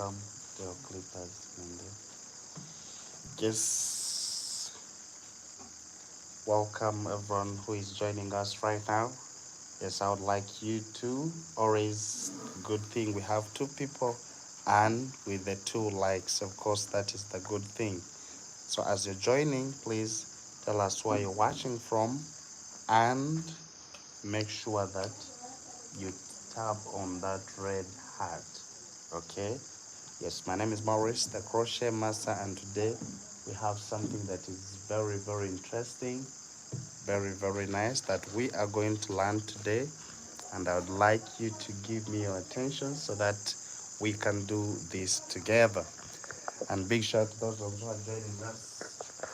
welcome to your clippers, Monday. Yes, welcome everyone who is joining us right now. Yes, I would like you to always good thing we have two people and with the two likes, of course, that is the good thing. So as you're joining, please tell us where you're watching from and make sure that you tap on that red heart. Okay. Yes, my name is Maurice, the crochet master, and today we have something that is very, very interesting, very, very nice that we are going to learn today. And I would like you to give me your attention so that we can do this together. And big shout to those who are joining us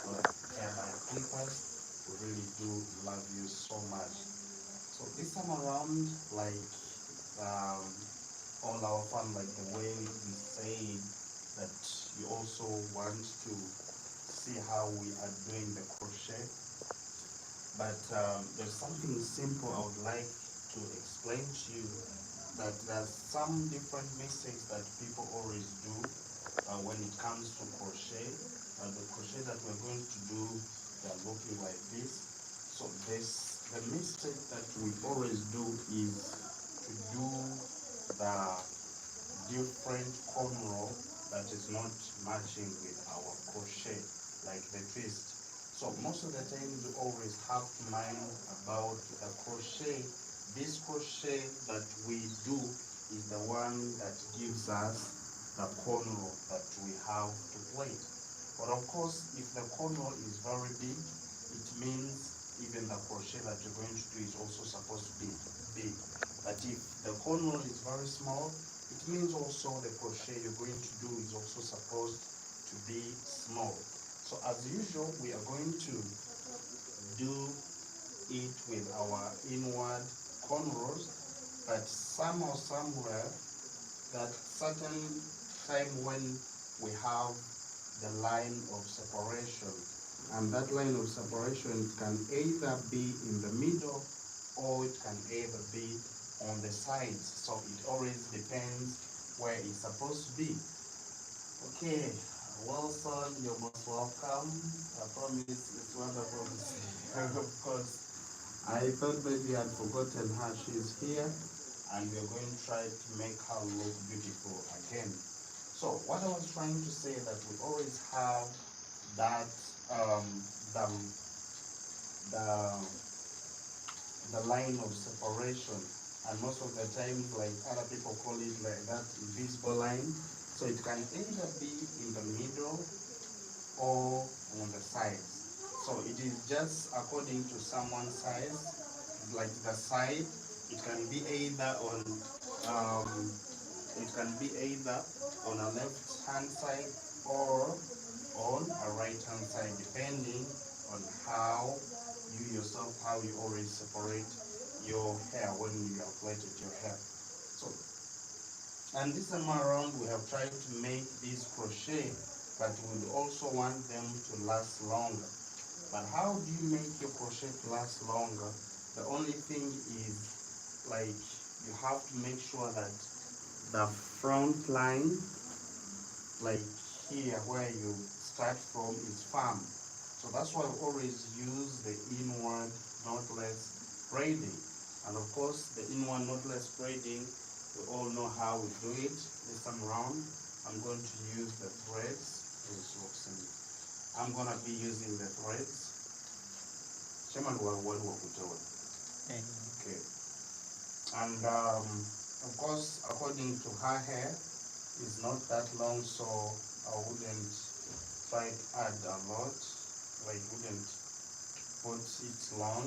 on Hair by Clippers. We really do love you so much. So this time around, like um, all our fun, like the way we say that you also want to see how we are doing the crochet, but there's something simple I would like to explain to you, that there's some different mistakes that people always do when it comes to crochet. The crochet that we're going to do, they're looking like this. So this, the mistake that we always do is to do the different cornrow that is not matching with our crochet, like the twist. So most of the time you always have to mind about the crochet. This crochet that we do is the one that gives us the cornrow that we have to plait. But of course, if the cornrow is very big, it means even the crochet that you're going to do is also supposed to be big. But if the cornrow is very small, it means also the crochet you're going to do is also supposed to be small. So as usual, we are going to do it with our inward cornrows, but somehow, somewhere, that certain time when we have the line of separation, and that line of separation can either be in the middle or it can either be on the sides. So it always depends where it's supposed to be. Okay, Wilson, you're most welcome. I promise it's wonderful to see her, of course. I thought maybe I'd forgotten her. She's here, and we're going to try to make her look beautiful again. So what I was trying to say that we always have that the the the line of separation, and most of the times, like other people call it like that invisible line. So it can either be in the middle or on the sides. So it is just according to someone's size, like the side. It can be either on a left hand side or on a right hand side, depending on how you yourself, how you already separate your hair when you have plaited your hair. So, and this time around we have tried to make these crochet, but we also want them to last longer. But how do you make your crochet to last longer? The only thing is, like, you have to make sure that the front line, like here where you start from, is firm. So that's why I always use the inward knotless braiding. And of course, the inward knotless braiding, we all know how we do it. This time around, I'm going to use the threads. I'm going to be using the threads. Okay. And of course, according to her hair, it's not that long, so I wouldn't try to add a lot, like wouldn't put it long.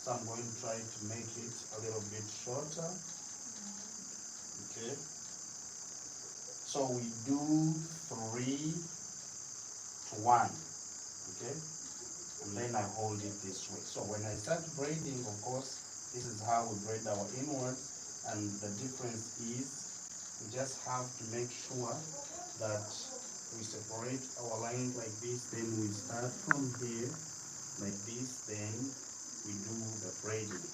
So I'm going to try to make it a little bit shorter. Okay. So we do 3 to 1. Okay. And then I hold it this way. So when I start braiding, of course, this is how we braid our inwards, and the difference is we just have to make sure that we separate our lines like this, then we start from here like this, then we do the braiding.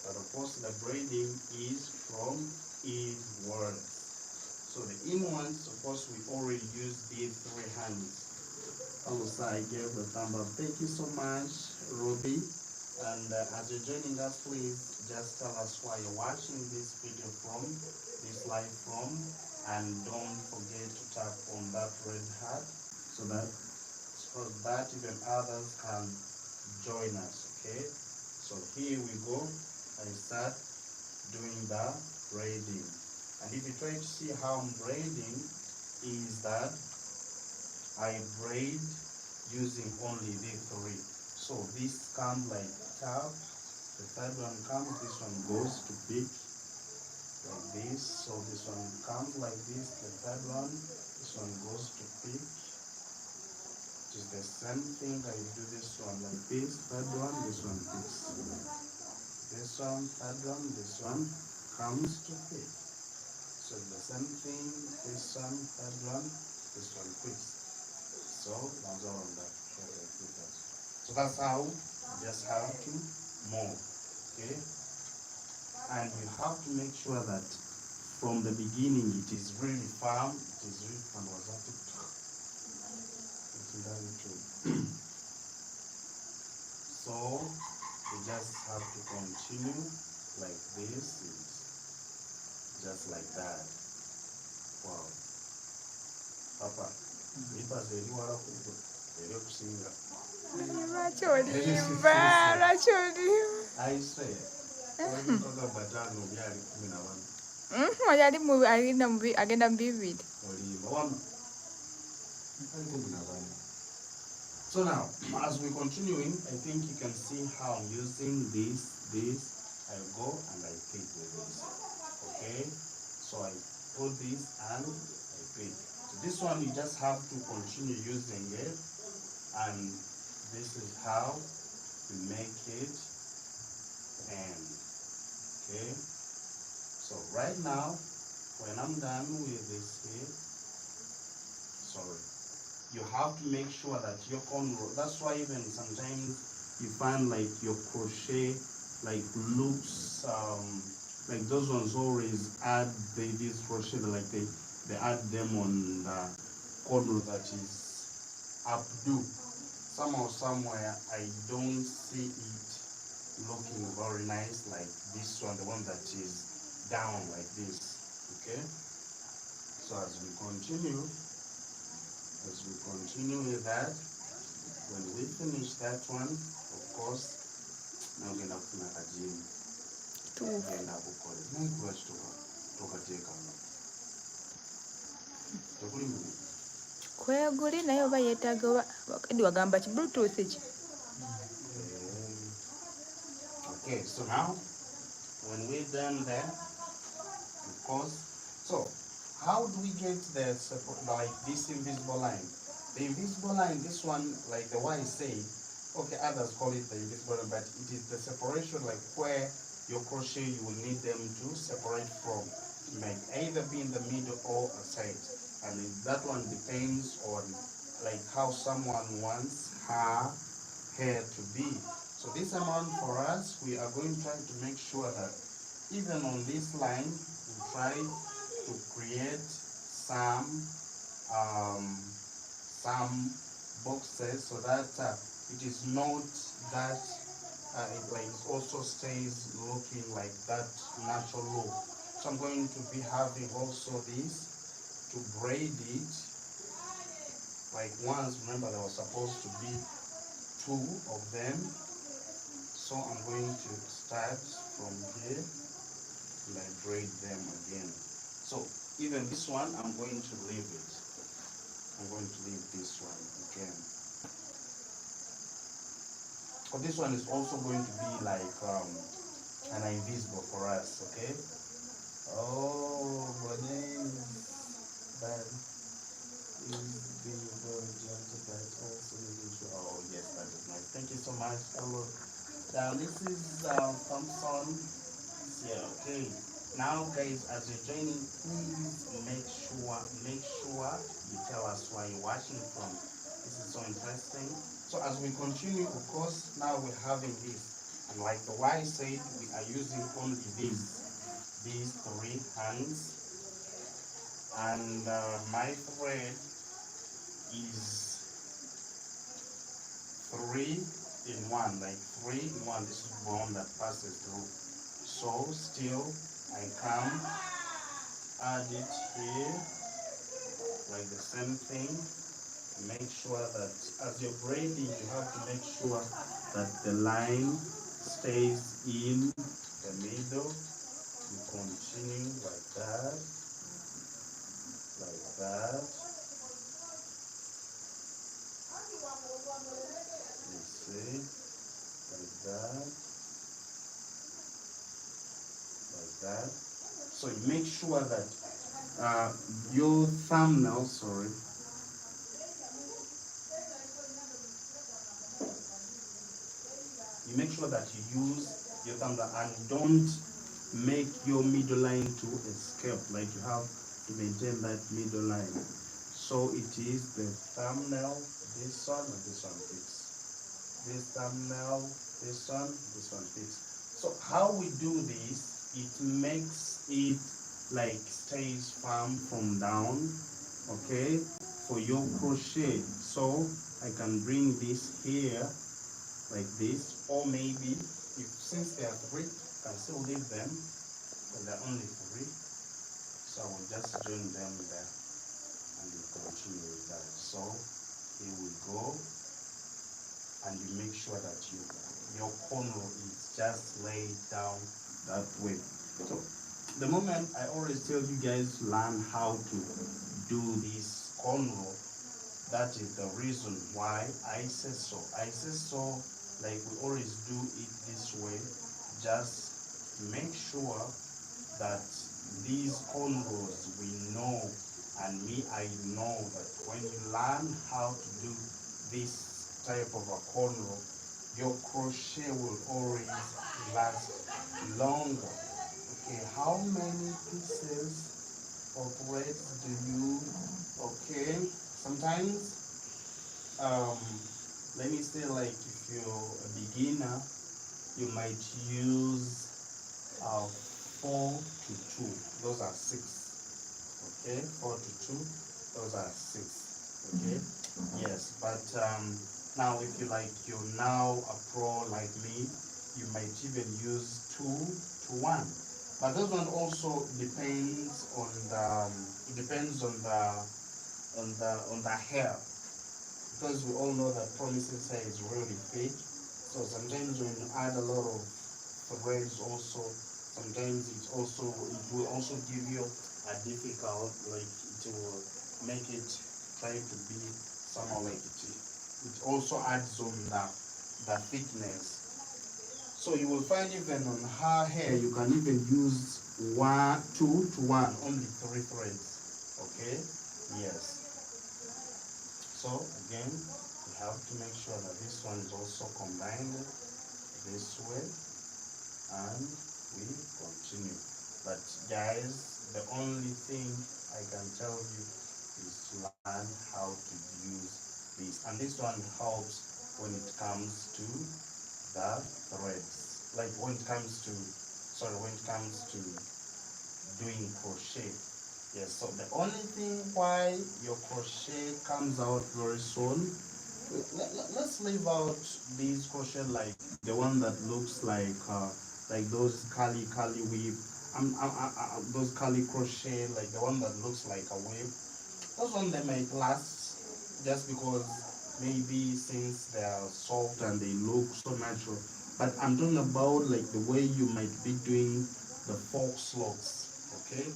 But of course the braiding is from inwards. So the in ones, of course, we already used these 3 hands. Also, I gave a thumb up. Thank you so much, Ruby. And as you're joining us, please just tell us why you're watching this video from, this live from, and don't forget to tap on that red heart so that even others can join us. Okay. So here we go. I start doing the braiding, and if you try to see how I'm braiding, is that I braid using only the 3. So this comes like tap, the third one comes, this one goes to pick like this. So this one comes like this, the third one, this one goes to pick. It is the same thing. I do this one like this, third one, this one picks. This one, third one, this one comes to pick. So the same thing, this one, third one, this one picks. So that's all on that. So that's how you just have to move. Okay? And you have to make sure that from the beginning it is really firm. It is really firm. So you just have to continue like this, just like that. Wow. Papa, I say, so now, as we continuing, I think you can see how I'm using this, I go and I pick with this. Okay? So I put this and I pick. So this one you just have to continue using it, and this is how we make it end. Okay? So right now, when I'm done with this here, sorry, you have to make sure that your cornrow, that's why even sometimes you find like your crochet like looks like those ones always add these crochet like they add them on the cornrow that is updo. Somehow somewhere I don't see it looking very nice like this one, the one that is down like this. Okay, so as we continue with that, when we finish that one, of course, now we're gonna open a gym. kweguli naye oba yeetaaga oba edi wagamba ki bluetooth ki. Okay, so now when we're done there, of course, so how do we get the like this invisible line? The invisible line, this one, like the Y said, okay, others call it the invisible line, but it is the separation, like where your crochet you will need them to separate from, like either be in the middle or a side. I mean, that one depends on like how someone wants her hair to be. So this amount for us, we are going to try to make sure that even on this line, we try to create some boxes so that it is not that it like also stays looking like that natural look. So I'm going to be having also this to braid it like once. Remember there was supposed to be 2 of them, so I'm going to start from here and I braid them again. So even this one I'm going to leave it. I'm going to leave this one again. But this one is also going to be like an invisible for us, okay? Oh, but then that is the version that also making sure. Oh yes, that is nice. Thank you so much. Hello. Now this is Thompson. Yeah, okay. Now guys, as you're joining, please make sure you tell us where you're watching from. This is so interesting. So as we continue, of course, now we're having this. And like the Y said, we are using only these 3 hands. and my thread is 3 in 1, like 3 in 1. This is one that passes through. So still I come, add it here, like the same thing. Make sure that as you're braiding, you have to make sure that the line stays in the middle. You continue like that, like that. You see, like that, like that. So you make sure that your thumbnail, sorry, you make sure that you use your thumbnail and don't make your middle line to escape, like you have to maintain that middle line. So it is the thumbnail, this one and this one fixed. This thumbnail, this one fixed. So how we do this, it makes it like stays firm from down, okay, for your crochet. So I can bring this here like this, or maybe if since they are 3, I can still leave them, but they're only 3. So I will just join them there and we continue with that. So here we go, and you make sure that your corner is just laid down that way. So the moment I always tell you guys learn how to do this corner, that is the reason why I say so. I say so like we always do it this way. Just make sure that these cornrows we know, and me I know that when you learn how to do this type of a cornrow, your crochet will always last longer. Okay, how many pieces of threads do you, okay, sometimes let me say, like if you're a beginner, you might use 4 to 2. Those are 6. Okay, 4 to 2. Those are 6. Okay, yes. But now, if you're now a pro like me, you might even use 2 to 1. But this one also depends on the. It depends on the hair, because we all know that promises hair is really thick. So sometimes when you add a lot of threads also, sometimes it will also give you a difficult, like it will make it try to be somehow like it also adds on the thickness. So you will find even on her hair you can even use 2 to 1, only 3 threads. Okay, yes. So again, we have to make sure that this one is also combined this way, and we continue. But guys, the only thing I can tell you is to learn how to use this. And this one helps when it comes to the threads. Like when it comes to, sorry, when it comes to doing crochet. Yes, so the only thing why your crochet comes out very soon, let's leave out these crochet like the one that looks like those curly weave. Those curly crochet, like the one that looks like a wave. Those ones they might last just because maybe since they are soft and they look so natural. But I'm talking about like the way you might be doing the fox locks, okay?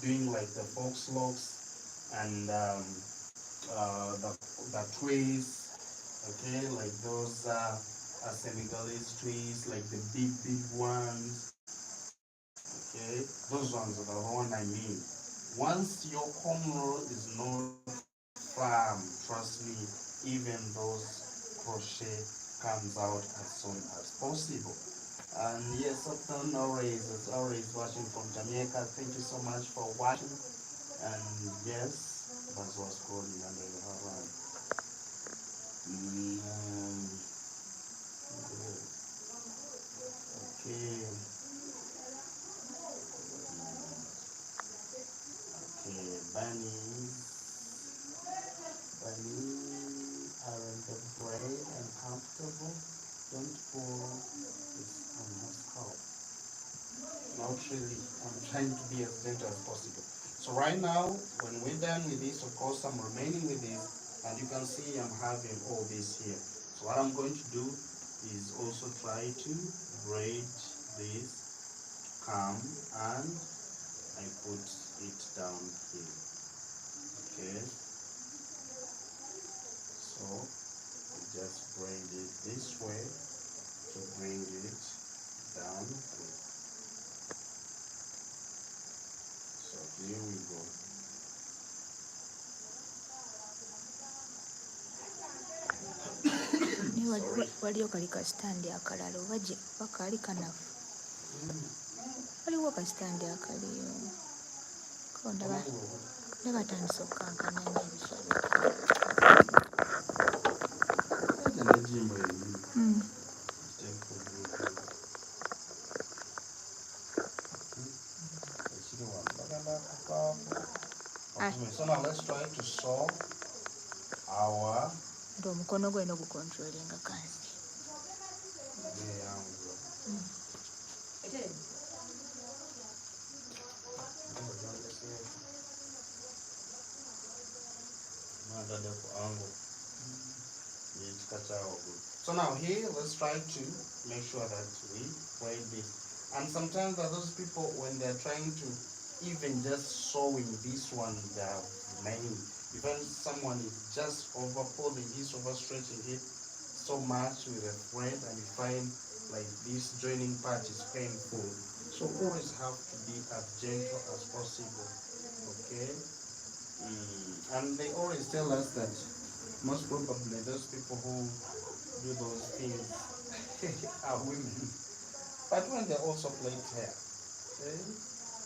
Doing like the fox locks and the twists, okay? Like those Senegalese twists, like the big ones, okay? Those ones are the one I mean. Once your cornrow is not firm, trust me, even those crochet comes out as soon as possible. And yes, Upton always is always watching from Jamaica. Thank you so much for watching. And yes, that's what's called under the hairline. Okay, okay. bunnies. Bunnies are in the braid and comfortable. Don't pull this on her scalp. Not really. I'm trying to be as gentle as possible. So right now, when we're done with this, of course, I'm remaining with this, and you can see I'm having all this here. So what I'm going to do is also try to braid this, come, and I put it down here. Okay. So we just braid it this way to bring it down here. So here we go. waliyo kali kasitandi akalala oba kaali kanafu waliwo kasitandi akaliyo nebatandisa okukankana n'ebisolo So now let's try to sew our omukono gwe no gukontrolinga kansi So now here, let's try to make sure that we braid this. And sometimes there are those people when they're trying to even just sewing this one, they're remaining. Even someone is just over pulling this, over stretching it so much with a thread, and you find like this joining part is painful. So always have to be as gentle as possible. Okay. And they always tell us that most probably those people who do those things are women. But when they also plait hair, okay?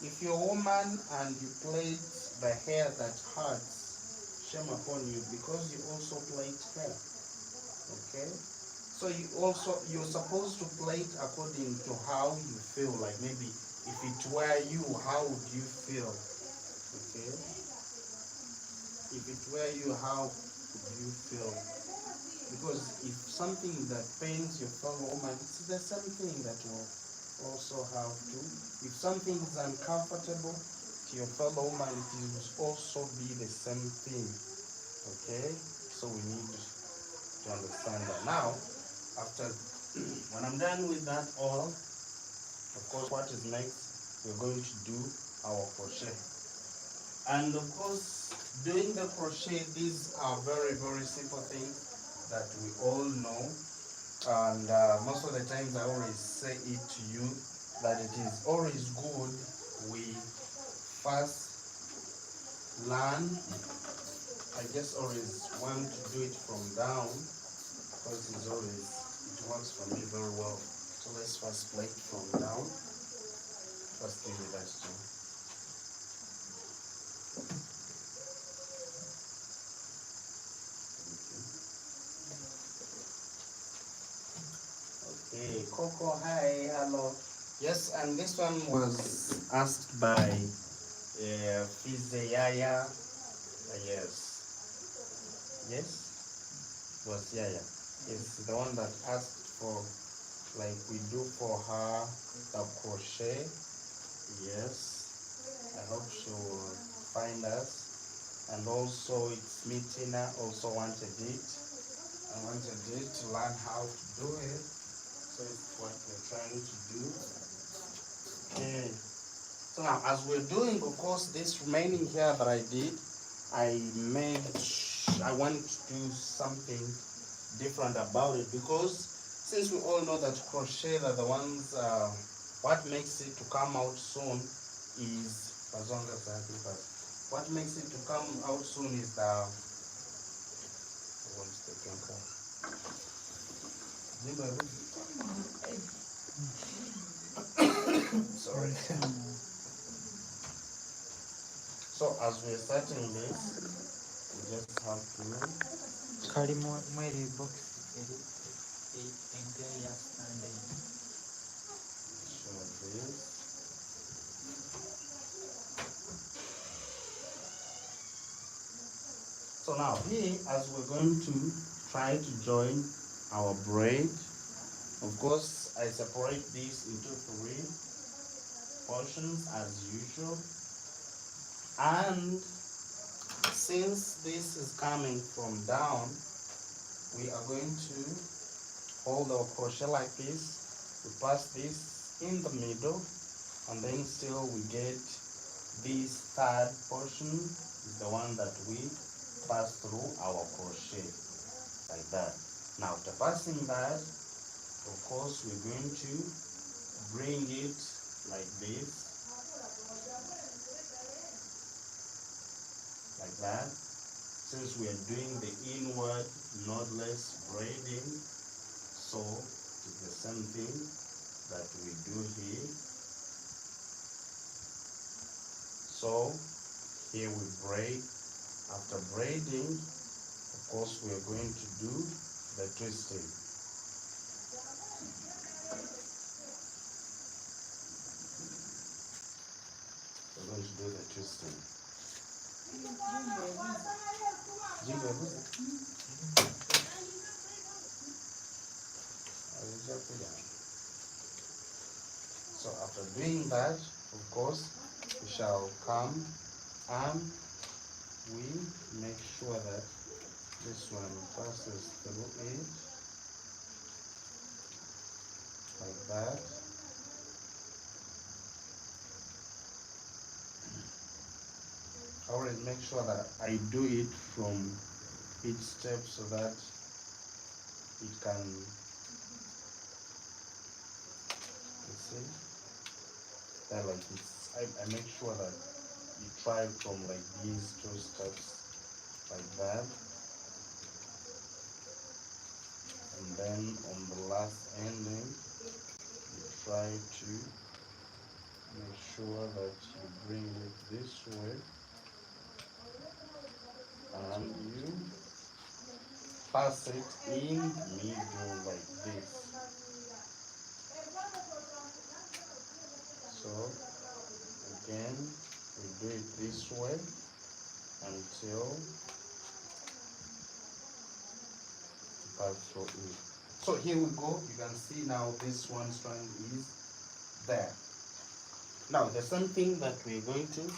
If you're a woman and you plait the hair that hurts, shame upon you, because you also plait hair. Okay? So you're supposed to plait according to how you feel. Like maybe if it were you, how would you feel? Okay? If it were you, how would you feel? Because if something that pains your fellow woman, it's the same thing that will also have to. If something is uncomfortable to your fellow woman, it will also be the same thing. Okay? So we need to understand that. Now, after, when I'm done with that all, of course, what is next? We're going to do our crochet. And of course, doing the crochet, these are very, very simple things that we all know. And most of the times I always say it to you that it is always good we first learn. I just always want to do it from down because it works for me very well. So let's first plait from down. First thing with that too. Okay, Coco, hi, hello. Yes, and this one was asked by Fizeyaya. Yes, was Yaya. It's the one that asked for, like we do for her, the crochet. Yes, I hope she will find us. And also it's me, Tina, also wanted it. I wanted it to learn how to do it. So it's what we're trying to do. Okay. So now, as we're doing, of course, this remaining hair that I did, I want to do something different about it, because since we all know that crochet are the ones, what makes it to come out soon is, what makes it to come out soon is the, sorry. So as we're starting this, we just have to show this. So now here, as we're going to try to join our braid, of course I separate this into 3 portions as usual, and since this is coming from down, we are going to hold our crochet like this. We pass this in the middle, and then still we get this third portion is the one that we pass through our crochet like that. Now after passing that, of course we're going to bring it like this, like that. Since we are doing the inward knotless braiding, so it's the same thing that we do here. So here we braid. After braiding, of course we are going to do the twisting. We're going to do the twisting. So after doing that, of course, we shall come and we make sure that this one passes through it like that. I always make sure that I do it from each step so that it can, you see, that like it's, I make sure that you try from like these 2 steps like that, and then on the last ending you try to make sure that you bring it this way and you pass it in middle like this. So again we do it this way until you pass through it. So here we go. You can see now this one strand is there. Now the same thing that we're going to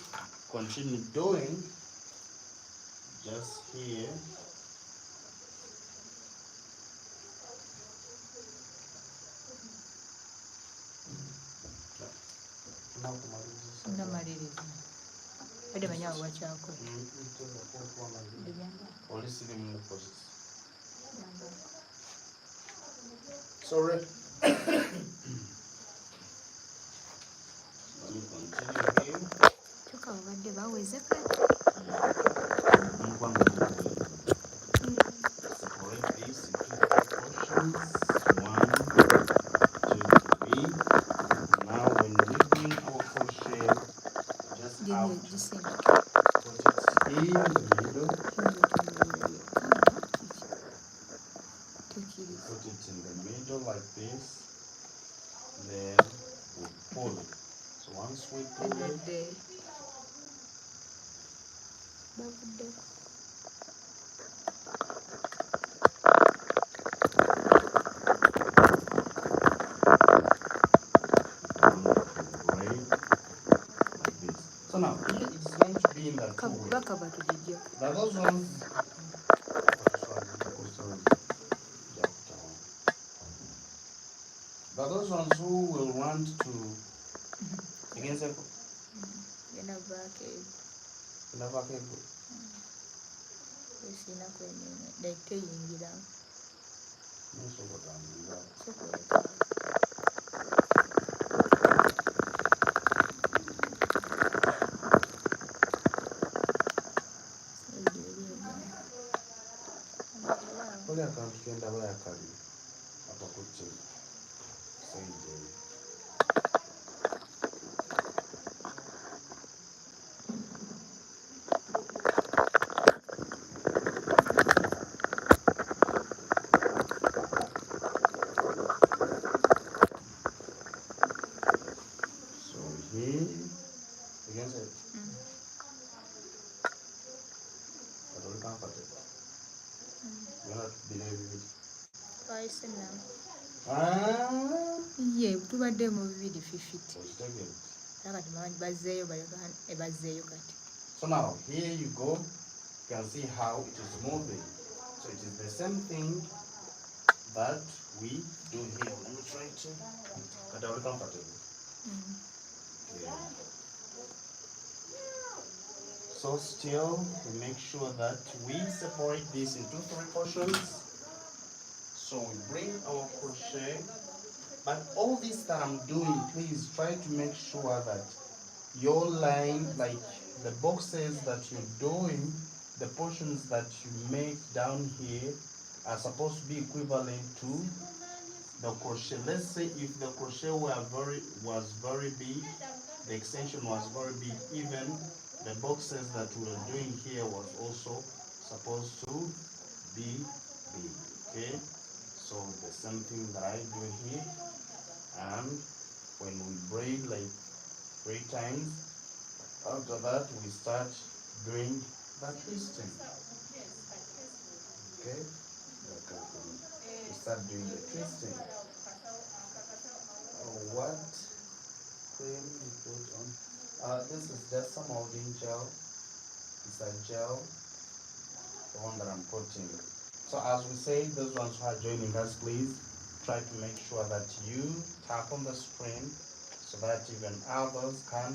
continue doing just here. Unamaliriza. Bade manya wakyako. Sorry. Let me continue here. Kyokka babadde baweze kati. Separate these into 3 portions. 1, 2, 3. Now when weaving our crochet, just have to put it in the middle. Put it in the middle like this. Then we pull it. So once we pull it, so now it's going to be in the 2 way. Now those ones, but those ones who will want to against it, never can go. Only I can't get away. I can. I could say against it. comfortable. You're not believing it. Twice now. Yeah, tubadde mu 250. So now here you go. You can see how it is moving. So it is the same thing that we do here. Let me try to. But are we comfortable? Yeah. So still, we make sure that we separate this into 3 portions. So we bring our crochet, but all this that I'm doing, please try to make sure that your line, like the boxes that you're doing, the portions that you make down here are supposed to be equivalent to the crochet. Let's say if the crochet was very big, the extension was very big, even the boxes that we were doing here was also supposed to be big. Okay, so the same thing that I do here, and when we braid like 3 times, after that we start doing the twisting. Okay, we start doing the twisting. What cream you put on? This is just some molding gel. It's a gel, the one that I'm putting. So as we say, those ones who are joining us, please try to make sure that you tap on the screen so that even others can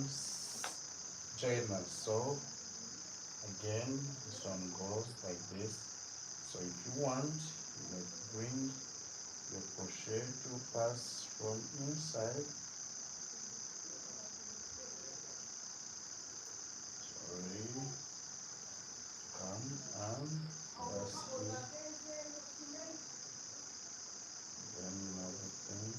join us. So again, this one goes like this. So if you want, you may bring your crochet to pass from inside. Sorry, come and pass here. Then another thing.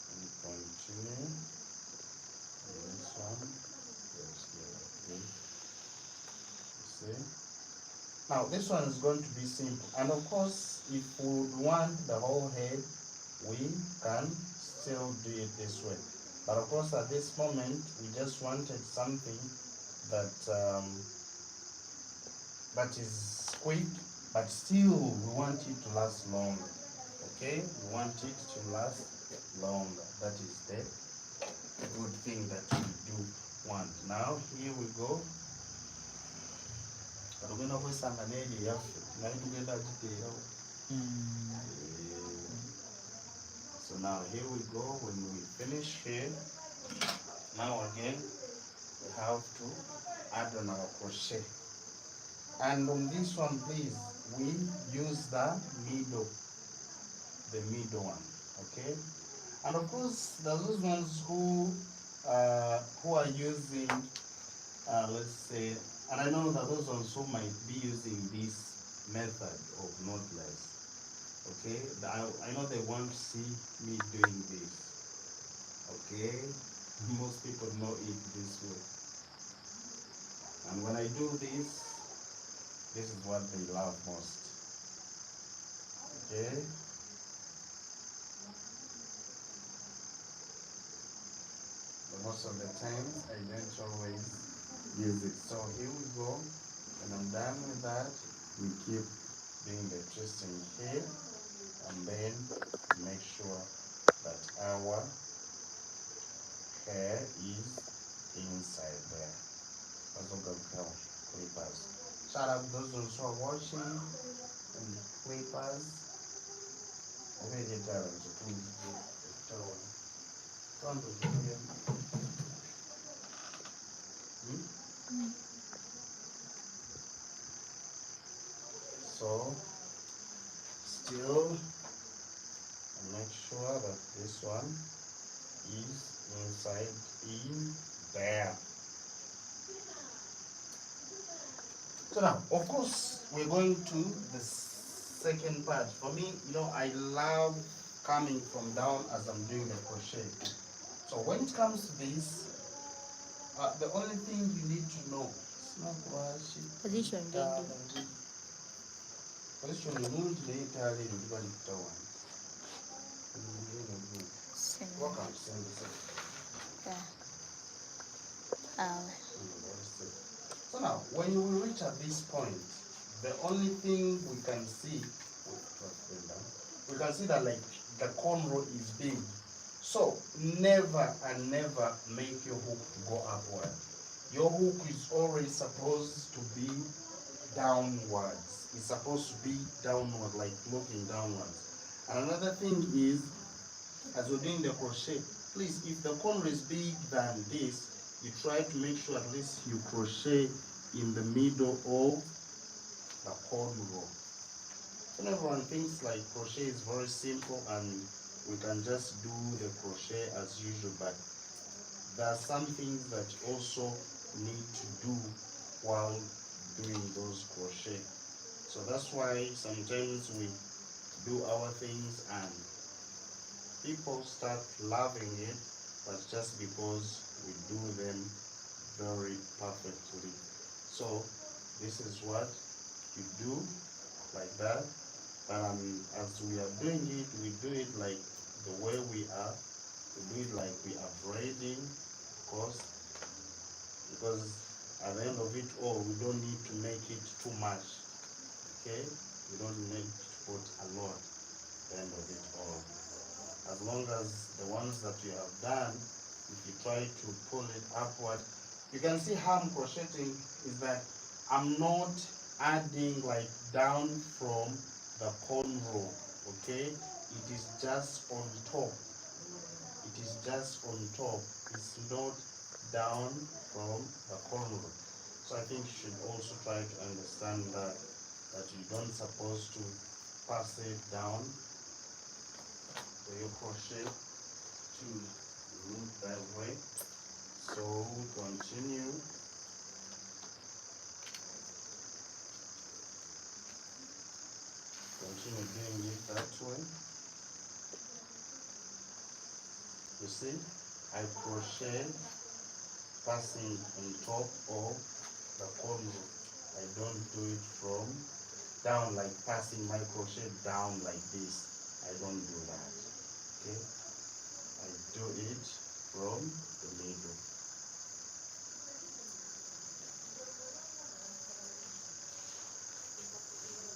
And continue. And this one goes here like this. You see? Now this one is going to be simple, and of course if we want the whole head, we can still do it this way, but of course at this moment we just wanted something that that is quick, but still we want it to last longer. Okay, we want it to last longer. That is the good thing that we do want. Now here we go. So now here we go. When we finish here, now again we have to add on our crochet, and on this one please we use the middle one. Okay, and of course there's those ones who are using let's say, and I know that those ones who might be using this method of knotless. Okay, I know they want to see me doing this. Okay, most people know it this way, and when I do this, this is what they love most. Okay, but most of the time I don't always use it. So here we go. When I'm done with that, we keep doing the twisting here, and then make sure that our hair is inside there. That's what we call clippers. Shout out those who are watching and clippers. So still make sure that this one is inside in there. So now, of course, we're going to the second part. For me, I love coming from down as I'm doing the crochet. So when it comes to this, the only thing you need to know is not Position, position later. Welcome, Yeah. So now, when you reach at this point, the only thing we can see, we can see that like the cornrow is big. So never and never make your hook go upward. Your hook is always supposed to be downwards. It's supposed to be downward, like looking downwards. And another thing is, as we're doing the crochet, please, if the corner is big than this, you try to make sure at least you crochet in the middle of the cornrow. And everyone thinks like crochet is very simple and we can just do the crochet as usual, but there are some things that you also need to do while doing those crochet. So that's why sometimes we do our things and people start loving it, but just because we do them very perfectly. So this is what you do like that. But as we are doing it, we do it like the way we are. We do it like we are braiding, of course, because at the end of it all, we don't need to make it too much. Okay? We don't need to put a lot at the end of it all. As long as the ones that you have done, if you try to pull it upward, you can see how I'm crocheting is that I'm not adding like down from the cornrow, okay? It is just on top. It is just on top. It's not down from the cornrow. So I think you should also try to understand that you don't supposed to pass it down for your crochet to look that way. So continue. Continue doing it that way. You see, I crochet passing on top of the cornrow. I don't do it from down, like passing my crochet down like this. I don't do that. Okay? I do it from the middle.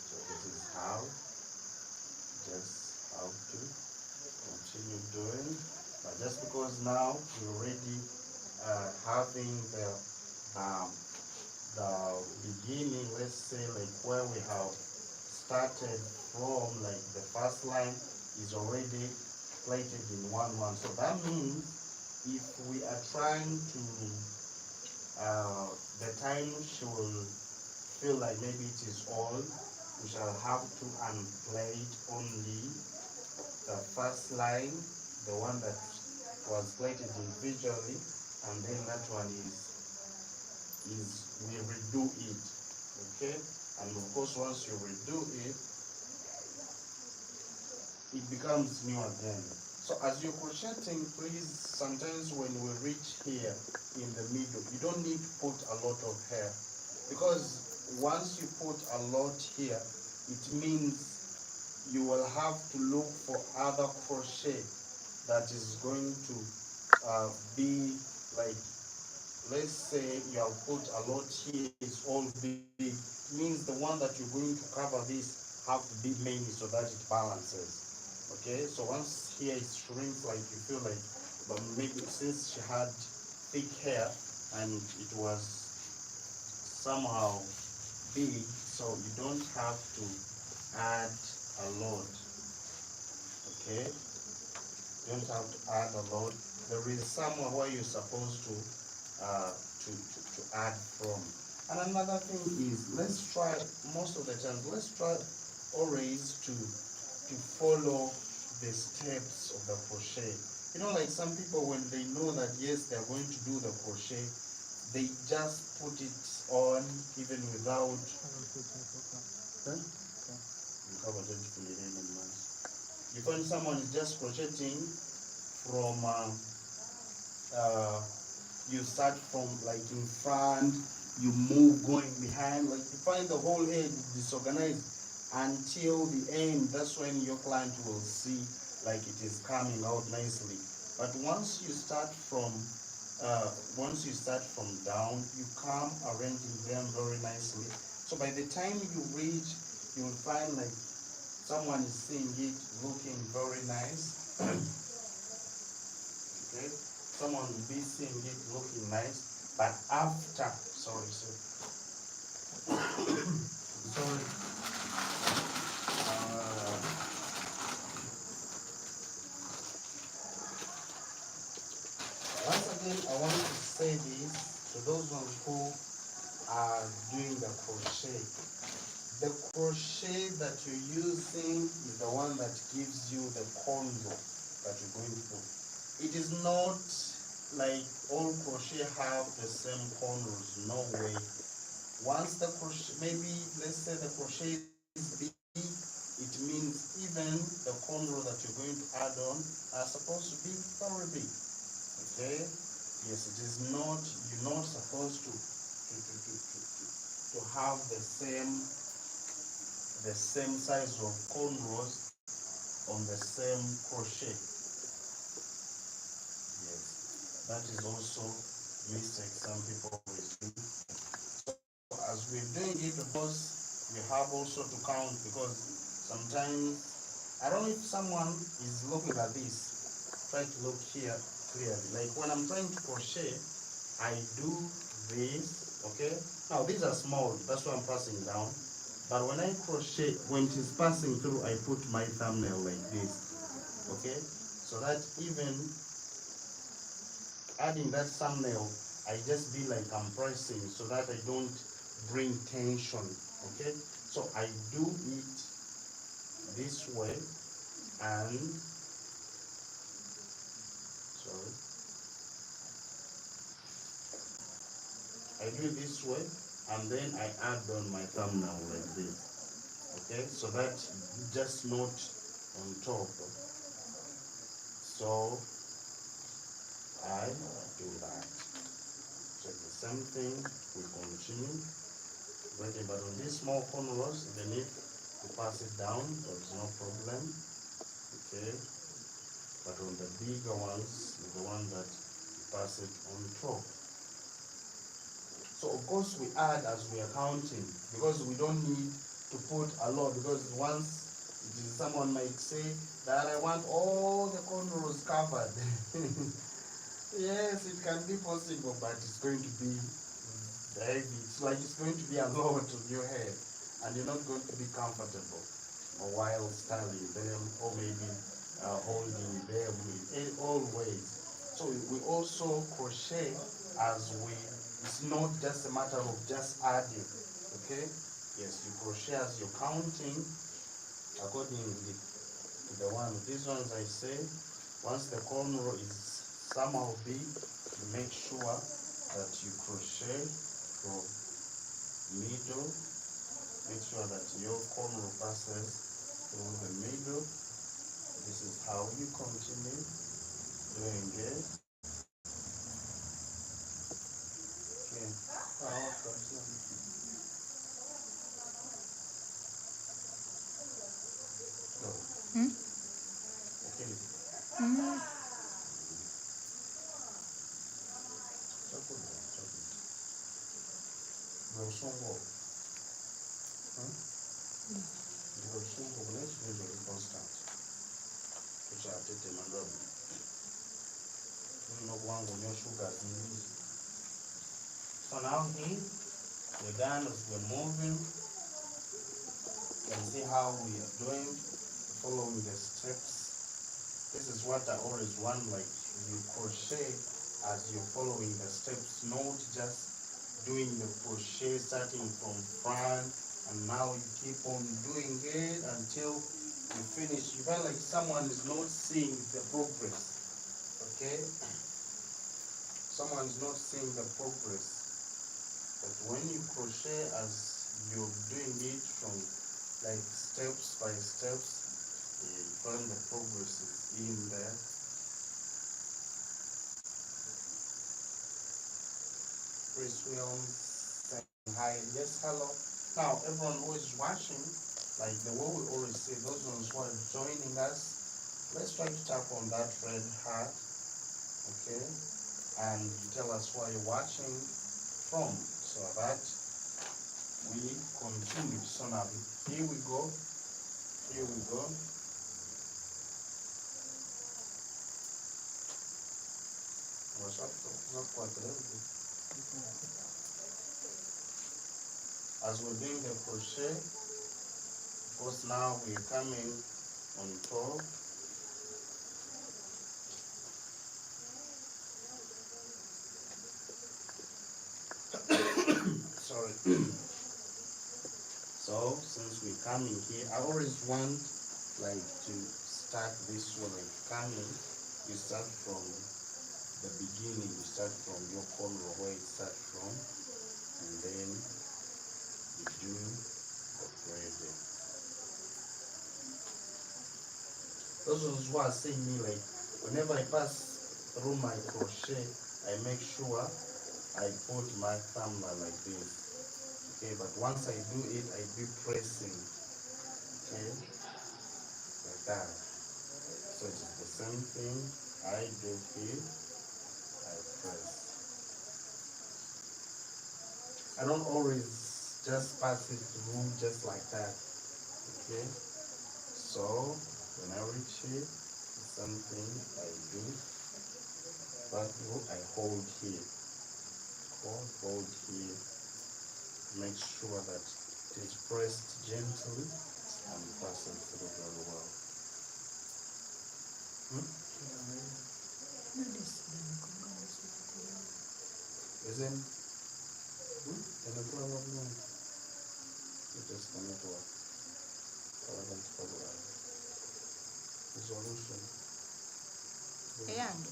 So this is how, just how to continue doing. But just because now we're already having the beginning, let's say like where we have started from, like the first line is already plaited in 1-1. So that means if we are trying to, the time she will feel like maybe it is all, we shall have to unplait only the first line, the one that was plaited individually, and then that one is we redo it, okay? And of course, once you redo it, it becomes new again. So as you're crocheting, please, sometimes when we reach here in the middle, you don't need to put a lot of hair, because once you put a lot here, it means you will have to look for other crochet that is going to be like, let's say you have put a lot here, it's all big. It means the one that you're going to cover this have to be many so that it balances. Okay, so once here it shrinks, like you feel like, but maybe since she had thick hair and it was somehow big, so you don't have to add a lot. Okay, you don't have to add a lot. There is somewhere where you're supposed to add from. And another thing is, let's try, most of the time, let's try always to follow the steps of the crochet. You know, like some people, when they know that yes, they're going to do the crochet, they just put it on even without. Huh? You find someone is just crocheting from you start from like in front, you move going behind, like you find the whole head disorganized until the end. That's when your client will see like it is coming out nicely. But once you start from once you start from down, you come arranging them very nicely. So by the time you reach, you will find like someone is seeing it looking very nice. Okay, someone will be seeing it looking nice, but after, sorry, once again, I want to say this to those ones who are doing the crochet. The crochet that you're using is the one that gives you the contour that you're going to do. It is not like all crochet have the same corners. No way. Once the crochet, maybe let's say the crochet is big, it means even the corner that you're going to add on are supposed to be very big. Okay? Yes, it is not, you're not supposed to have the same size of cornrows on the same crochet. Yes, that is also mistake some people always do. So as we're doing it, of course, we have also to count, because sometimes, I don't know if someone is looking at this, try to look here clearly. Like when I'm trying to crochet, I do this, okay? Now these are small, that's why I'm passing down. But when I crochet, when it is passing through, I put my thumbnail like this, okay? So that even adding that thumbnail, I just be like I'm pressing so that I don't bring tension, okay? So I do it this way, and, sorry, I do it this way, and then I add on my thumbnail like this, okay? So that just not on top. So I do that. So the same thing, we continue breaking, but on these small corners, they need to pass it down, there's no problem, okay? But on the bigger ones, the one that you pass it on top. So of course we add as we are counting, because we don't need to put a lot, because once it is, someone might say that I want all the cornrows covered. Yes, it can be possible, but it's going to be heavy. It's like it's going to be a lot on your head, and you're not going to be comfortable while styling them, or maybe holding them in all ways. So we also crochet as we, it's not just a matter of just adding, okay? Yes, you crochet as you're counting accordingly to the one. These ones I say, once the cornrow is somehow big, you make sure that you crochet from middle. Make sure that your cornrow passes through the middle. This is how you continue doing it. Okay. Go. Hmm? Okay. Hmm. Brosongo. Brosongo. Let's do the constant. Which are taken and no one will know sugar. So now here, we're done as we're moving. You can see how we are doing, following the steps. This is what I always want, like you crochet as you're following the steps, not just doing the crochet starting from front and now you keep on doing it until you finish. You feel like someone is not seeing the progress, okay? Someone's not seeing the progress. But when you crochet as you're doing it from like steps by steps, you find the progress is in there. Chris Williams saying hi. Yes, hello. Now, everyone who is watching, like the way we always say, those ones who are joining us, let's try to tap on that red heart, okay? and tell us where you're watching from so that we continue. So now here we go. Here we go. As we're doing the crochet, of course now we're coming on top. Sorry. So since we're coming here, I always want like to start this one, like coming, you start from the beginning, you start from your corner where it starts from, and then you do the braiding. Those ones who are seeing me, like whenever I pass through my crochet, I make sure I put my thumb like this. Okay, but once I do it, I do pressing. Okay, like that. So it's the same thing I do here. I press. I don't always just pass it through just like that. Okay, so when I reach it, the same thing I do. Pass through, I hold here. Hold here. Make sure that it is pressed gently and pass it through very well. Isn't? And the problem it just cannot work. Resolution. eyange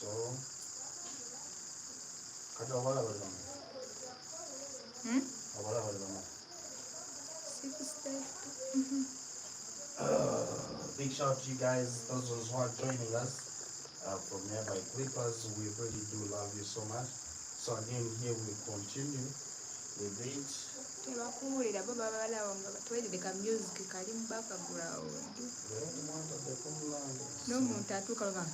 So, kata wala wala mo. Wala wala mo. Big shout to you guys, those who are joining us from nearby Clippers. We really do love you so much. So again, here we continue with it. tebakuwulira bo baba balaba nga batwalire ka music kali mu background n'omuntu atuuka luba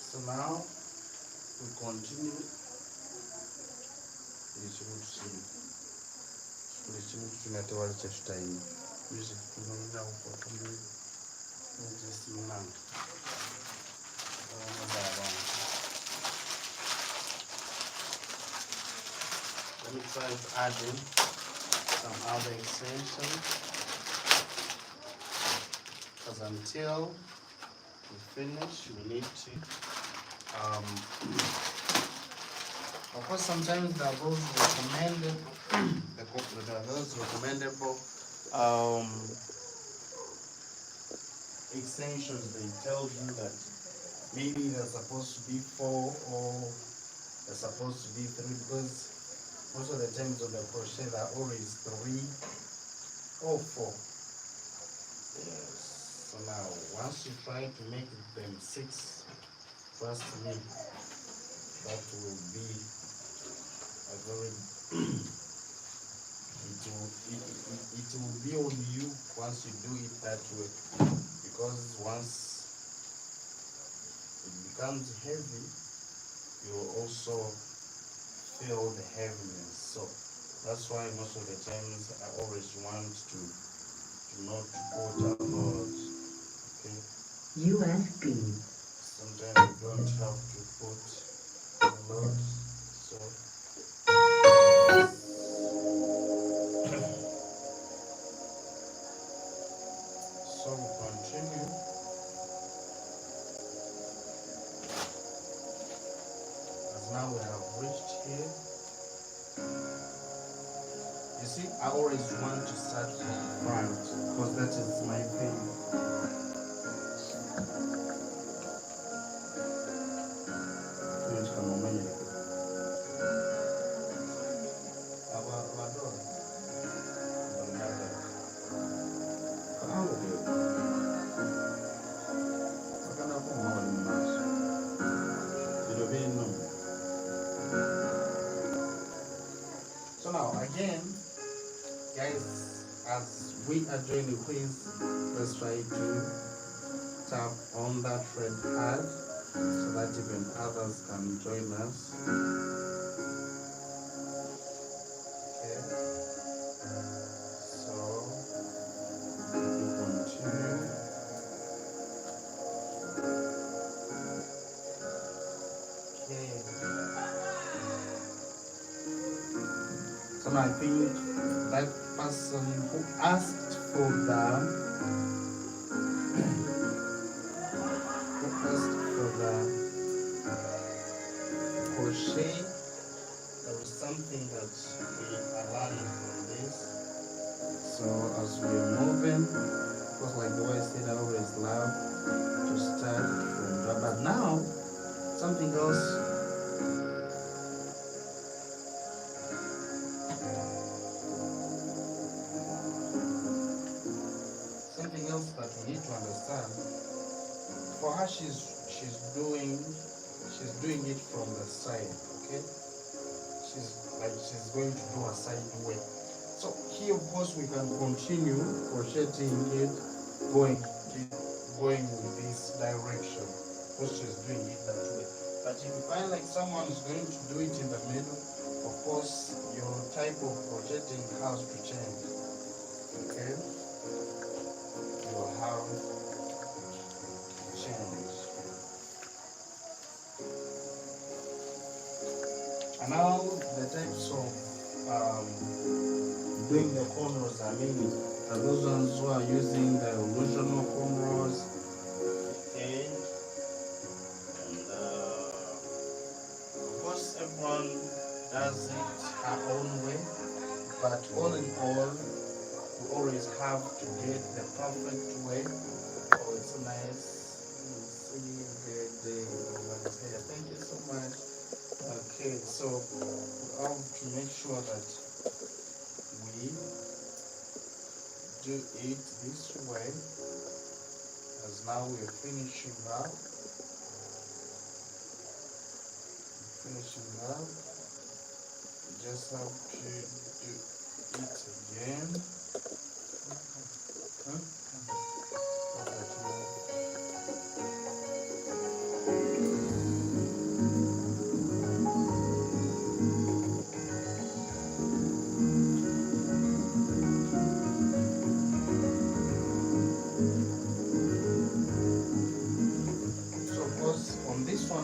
So now we continue. Let me try to add in some other extensions, because until we finish, we need to of course sometimes there are those recommended those recommendable extensions. They tell you that maybe they're supposed to be 4 or they're supposed to be 3, because most of the times on the crochet there are always 3 or 4. Yes. So now once you try to make them 6, trust me, that will be a very it will be on you once you do it that way, because once it becomes heavy, you will also feel the heaviness. So that's why most of the times I always want to not put a lot. Okay. USB. Sometimes you don't have to put a lot. So so we continue. As now we have reached here. You see, I always want to start from front because that is my thing. So Guys, as we are joining, please let's try to tap on that red heart so that even others can join us. Okay, so we continue. Okay, so now I think that person who asked for the crochet, there is something that we are learning from this. So as we are moving, because like the way I said, I always love to start from that. But now, something else. Something else that we need to understand. For her, she's doing it from the side. Okay, she's going to do a side way. So here, of course, we can continue crocheting it, going with this direction, because she's doing it that way. But if you find like someone is going to do it in the middle, of course, your type of crocheting has to change. Okay, you will have to change. And now the types of doing the cornrows are many. Those ones who are using the original cornrows. Okay. And of course everyone does it her own way. But all in all, we always have to get the perfect way. Oh, it's nice. Thank you so much. Okay, so we have to make sure that we do it this way, as now we're finishing up. We just have to do it again. Huh?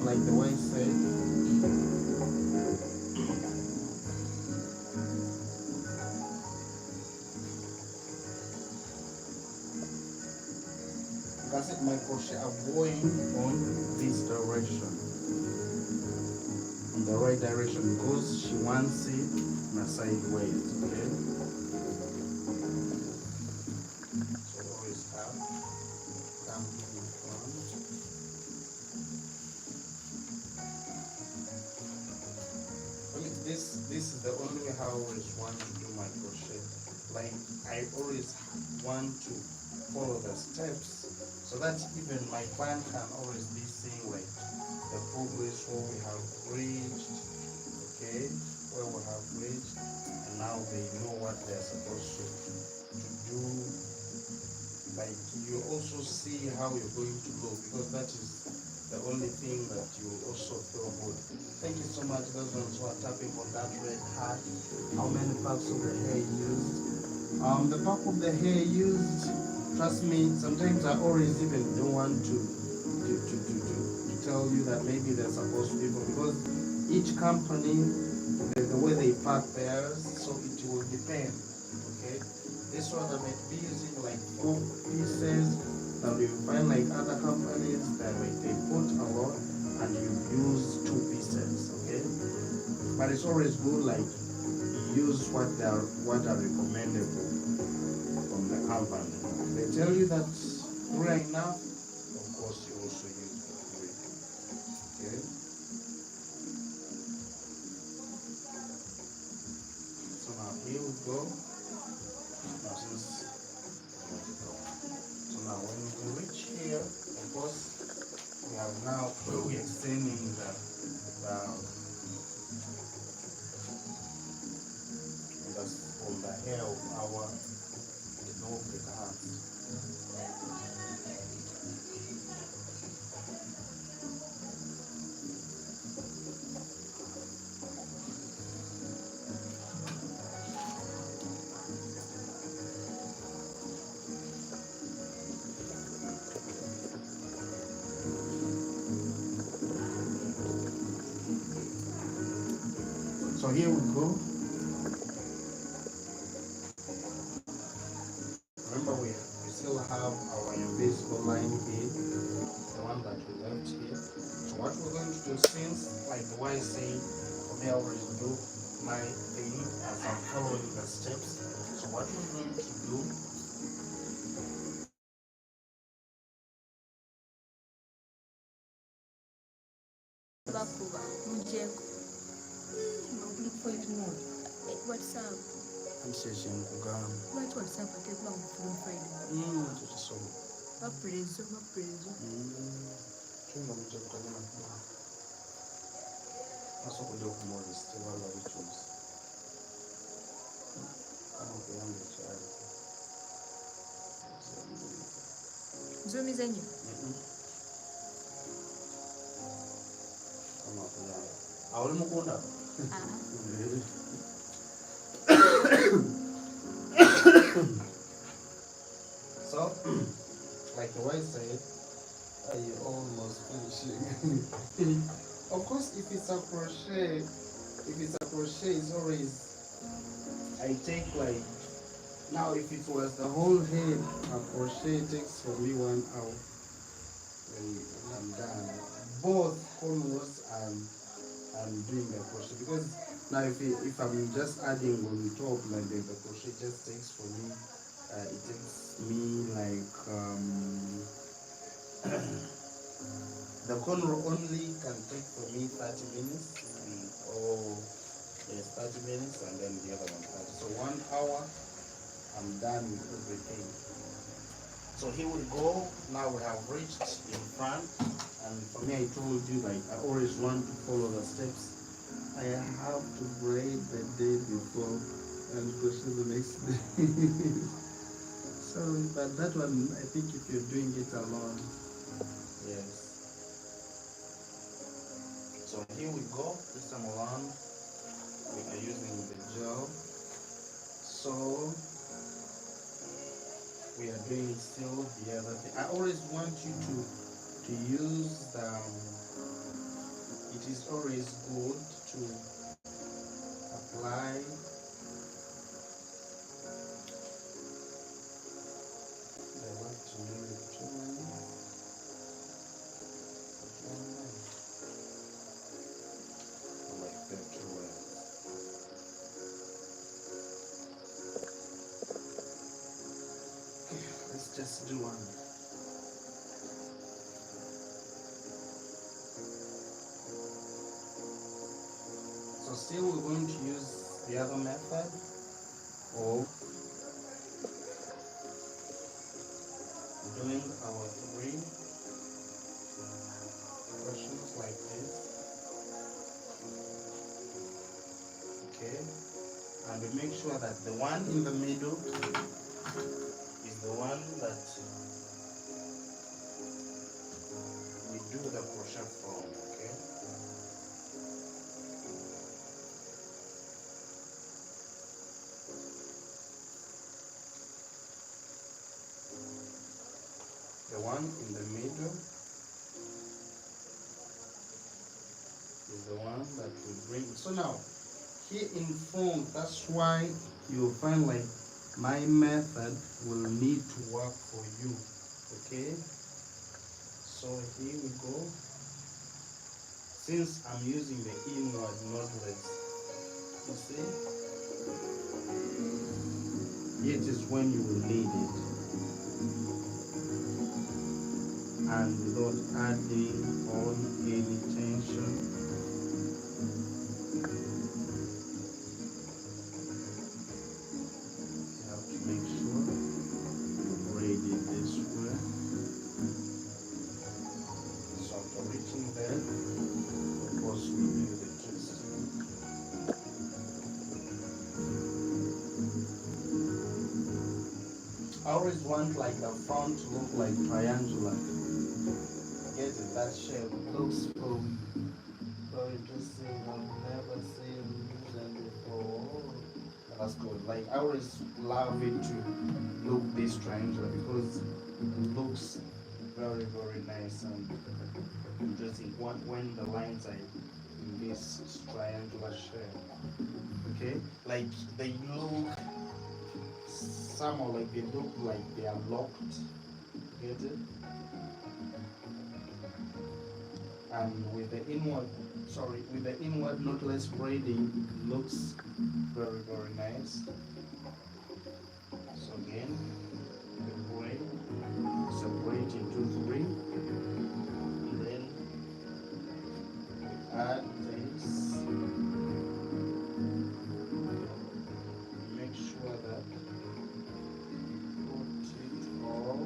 Like the way I said, that's it. My crochet are going on this direction, in the right direction, because she wants it in a sideways. Okay, so always have come in front. This is the only way how I always want to do my crochet. Like I always want to follow the steps so that even my client can always be seeing like the progress where we have reached, okay, where we have reached, and now they know what they're supposed to do. Like you also see how you're going to look, because that is the only thing that you will also feel good. Thank you so much, those ones who are tapping on that red heart. How many packs of the hair used? The pack of the hair used, trust me, sometimes I always even don't want to tell you that maybe they're supposed to be, because each company, the way they pack theirs, so it will depend. Okay, this one I might be using like 4 pieces. Now you find like other companies that like they put a lot and you use 2 pieces, okay? But it's always good like use what are recommendable from the company. If they tell you that right now, of course you also use it. Okay? So now here we go. Now since now when we reach here, of course, we have now we're extending the hair of our dog with hands. So here we go. Remember, we still have our invisible line here, the one that we left here. So what we're going to do, since like the way I say, for me I already do my thing as I'm following the steps. So what we're going to do, bakuba mujeko whatsapp I'm kugamba. lwaki whatsapp atekuba mufulum friday Tukisobola. bapulezo Tunga mujja kutagana kuba. Nasokudde okumwolesa tebaba bikyusa. Kama okuyamba ekyalo. nzumize nnyo Kama okuyamba. Awo oli mukunda? So, like the way I said, you almost finishing. Of course, if it's a crochet, it's always, I take like, now if it was the whole head, a crochet takes for me 1 hour. When I'm done. Both almost I'm doing the crochet, because now if I'm just adding on top, like the crochet just takes for me, it takes me like the corner only can take for me 30 minutes, or yes, 30 minutes, and then the other one 30. So 1 hour, I'm done with everything. So here we go. Now we have reached in front, and for me, I told you, like, I always want to follow the steps. I have to braid the day before and crochet the next day. So, but that one, I think if you're doing it alone, yes. So here we go. This time around, we are using the gel. So we are doing still the other thing. I always want you to use the. It is always good to apply the left to use like that too. Let's just do one. So still we're going to use the other method of doing our 3 crochets like this. Okay, and we make sure that the one in the middle is the one that we do the crochet from. Okay, the one in the middle is the one that we bring. So now here in front, that's why you'll find like my method will need to work for you. Okay, so here we go. Since I'm using the inward knotless, you see, it is when you will need it, and without adding on any tension. You have to make sure you braid it this way. So after reaching there, of course we do the twist. I always want like the front to look like triangular. Get it? That shape looks so interesting. I've never seen them before. That's good. Like I always love it to look this triangular because it looks very nice and interesting when the lines are in this triangular shape. Okay, like they look somehow like they look like they are locked. Get it? And with the inward knotless braiding, it looks very nice. So again, the braid separate into three, and then add this. Make sure that put it all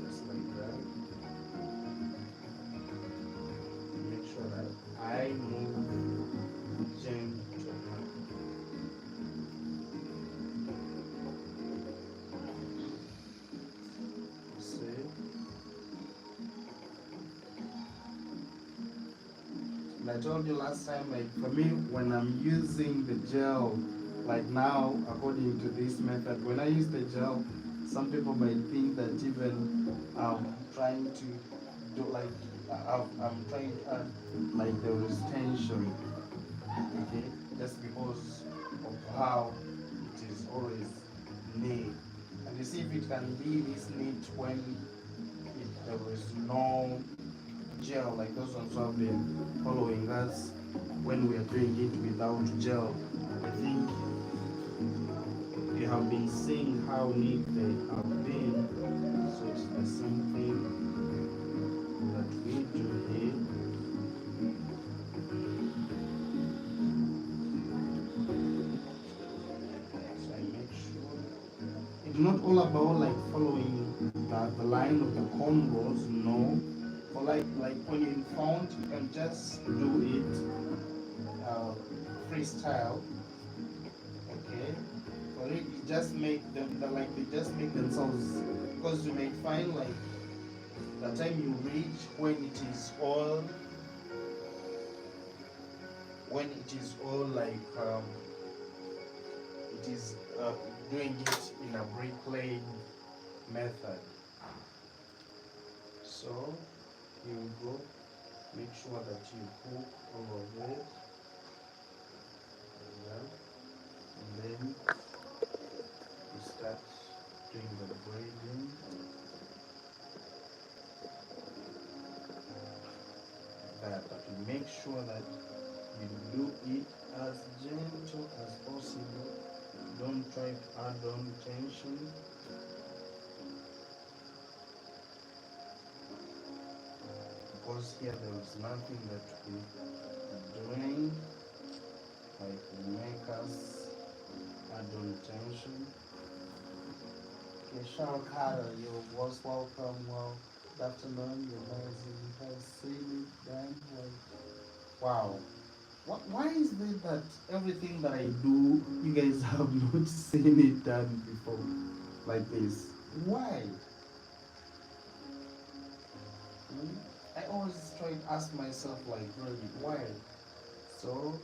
just like that. Make sure that I move gently. See? And I told you last time, like for me, when I'm using the gel, like now, according to this method, when I use the gel, some people might think that even trying to do like, I'm trying to add like there is tension, okay, just because of how it is always neat. And you see if it can be this neat when there is no gel, like those ones who have been following us when we are doing it without gel. I think you have been seeing how neat they have been. So it's the same thing that we do here. So I make sure it's not all about like following the line of the cornrows, no. Or like when you're in font, you can just do it freestyle, okay? Or you just make them like they just make themselves, because you may find like the time you reach when it is all like it is doing it in a bricklaying method. So you go, make sure that you hook all of it, and then you start doing the braiding like that. But you make sure that you do it as gentle as possible. Don't try to add on tension. Because here there is nothing that we're doing like will make us add on tension. Okay, Cheryl Carter, you're most welcome. Well, good afternoon. You guys have seen it done. Wow. Why is it that everything that I do, you guys have not seen it done before like this? Why? I always try to ask myself, like, really, why? So,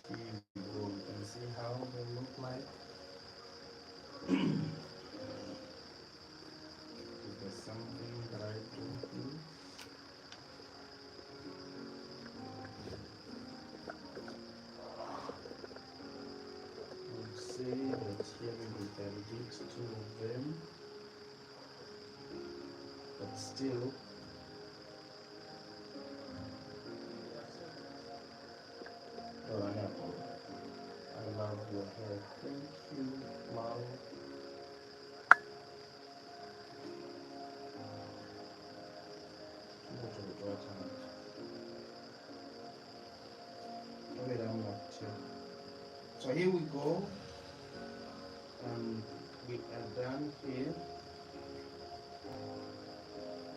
here we go. You can see how they look like. Is there something that I do here? Let's say that here we can get two of them, but still, oh, I love your hair. Thank you, love. Go to the daughter. Wait, I'm not sure. So here we go, and we are done here.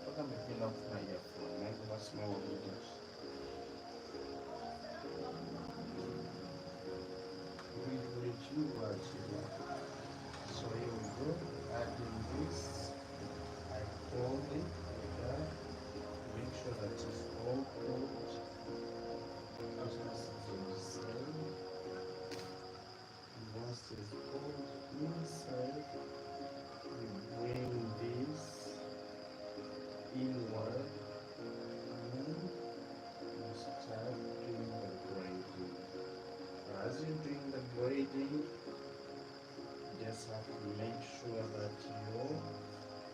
What am I making up my earphone? What's my videos? braiding, just have to make sure that you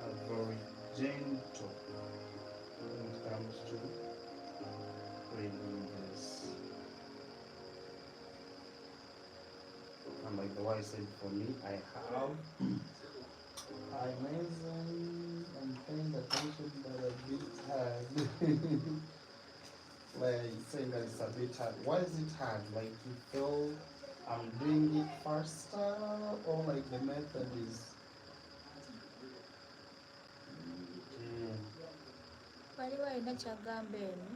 are very gentle when it comes to braiding this. And like the way I said, for me, I have amazing and paying attention that a bit hard. Like saying that it's a bit hard. Why is it hard? Like you feel I'm doing it faster, or like the method is waliwo alina kyagamba eno.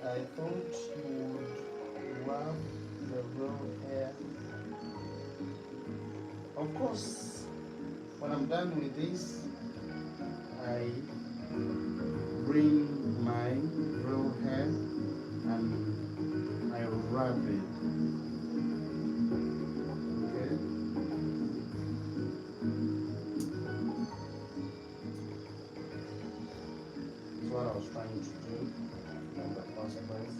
I thought you would rub the raw hair. Of course, when I'm done with this, I bring my raw hair and I rub it. Okay. That's what I was trying to do in the first place.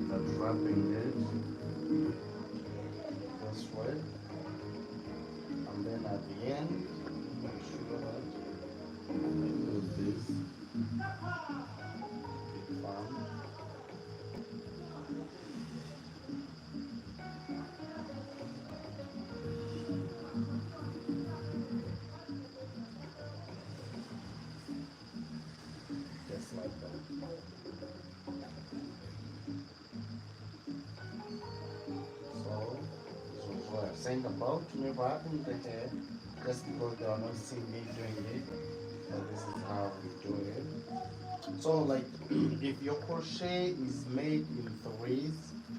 But wrapping it this way, and then at the end, make sure that I do this big farm. Just like that. So, this was what I was saying about me wrapping the hair, just because they are not seeing me doing it, but this is how we do it. So like if your crochet is made in threes,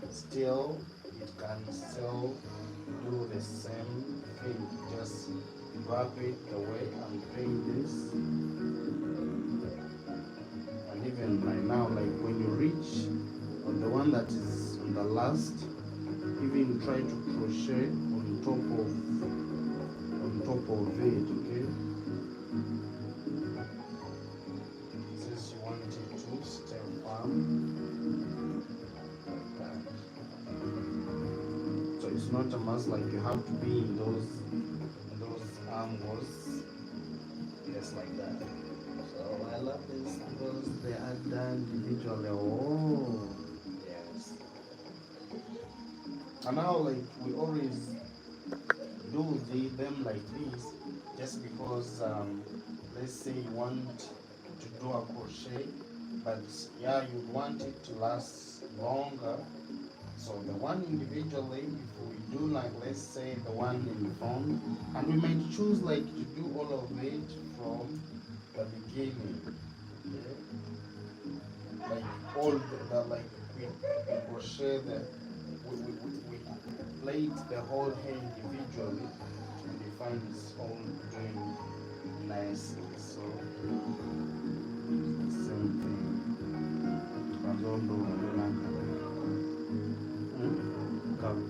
still it can still do the same thing. Just wrap it the way I'm doing this. And even right now, like when you reach on the one that is on the last, even try to crochet on top of it, okay? Since you want it to stay firm like that. So it's not a must like you have to be in those angles, just like that. So I love this because they are done individually. Oh yes. And now like we always do them like this just because let's say you want to do a crochet, but yeah, you want it to last longer. So the one individually, if we do like let's say the one in front, and we might choose like to do all of it from the beginning. Okay? Like all the like we crochet we plait the whole hair individually, and you find it's all doing nicely. So it's the same thing. Come.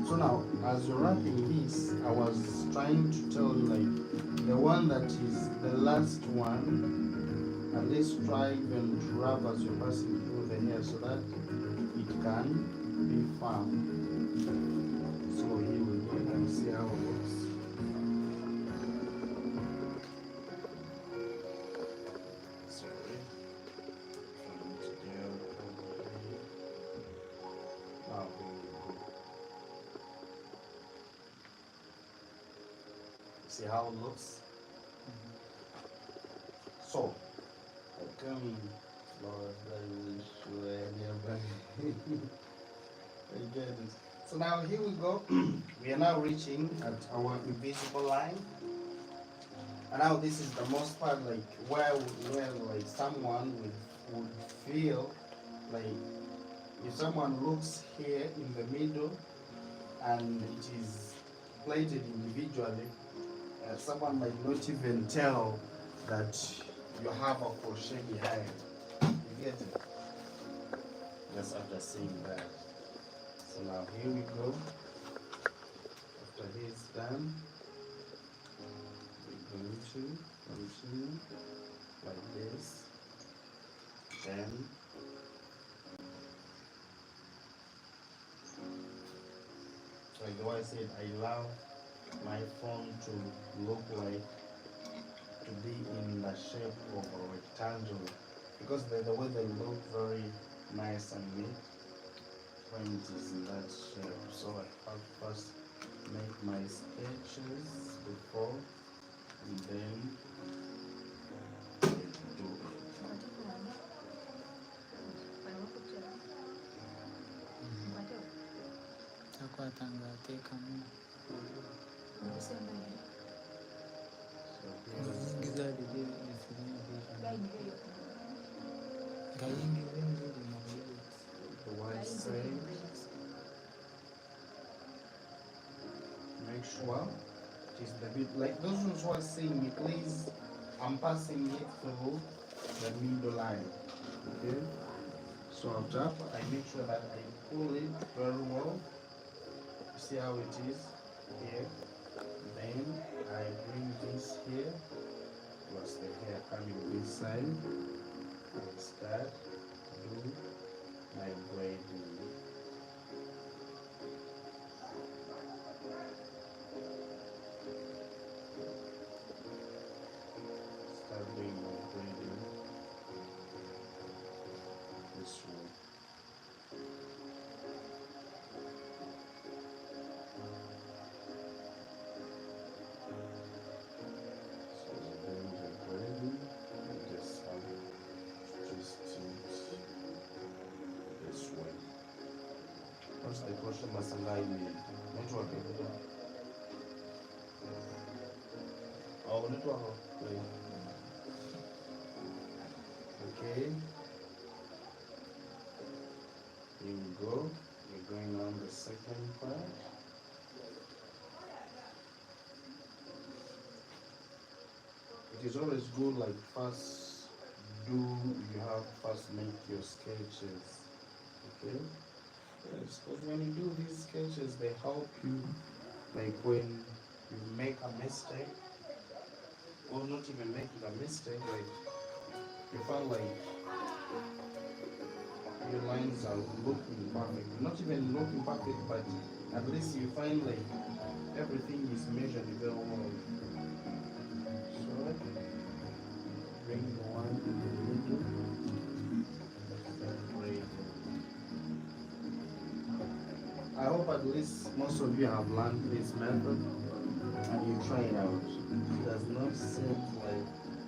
So now, as you're wrapping this, I was trying to tell you like the one that is the last one, at least try even to wrap as you're passing through the hair so that it can be firm. So here we go, you can see how it looks. Sorry. Now here we go. See how it looks? So, I come Lord, I get it. So now here we go. We are now reaching at our invisible line. And now this is the most part, like where like someone would feel like if someone looks here in the middle and it is plaited individually, someone might not even tell that you have a crochet behind. You get it? Just after seeing that. So now here we go. After he's done, continue like this. Then like the way I said, I love my phone to look like to be in the shape of a rectangle because the way they look very nice and neat when it is in that shape. So I have first make my sketches before and then I do. Takwatanga ateekamu ngayingiza liri ngayingiza enziri mu braids. The white side. Make sure it is the bit like those who are seeing me, please. I'm passing it through the middle line. Okay. So after I make sure that I pull it very well. You see how it is here. Then I bring this here. Plus the hair coming this side. I start do my braiding. Start doing my braiding this way. So doing the braiding, I just have to twist it this way. What's the crochet masangai mean? Network. Oh, network. Okay. Here we go. We're going on the second part. It is always good, like first make your sketches. Okay? Yes, because when you do these sketches, they help you, like when you make a mistake, or not even making a mistake, like you find like your lines are looking perfect. Not even looking perfect, but at least you find like everything is measured very well. So bring the one in the middle. I hope at least most of you have learned this method and you try it out. It does not seem like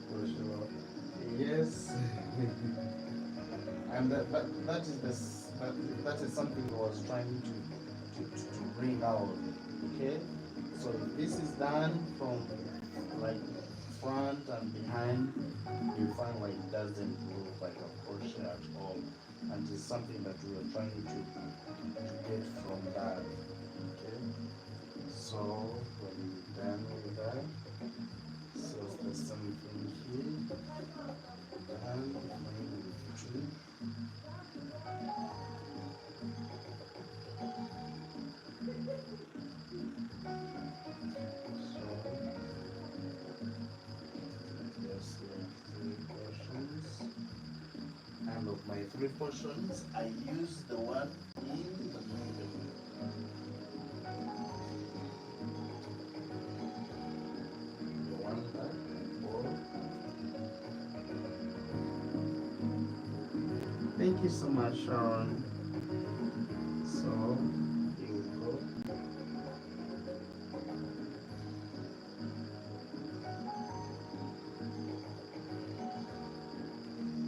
crochet. Yes. And that is something I was trying to bring out. Okay? So if this is done from like front and behind, you find like it doesn't look like a crochet at all. And it's something that we are trying to get from that. Okay? So when you're done with that, so it's the same thing here. And two. And of my 3 portions, I use the one in the middle. The one that bore. Thank you so much, Sharon. So here we go.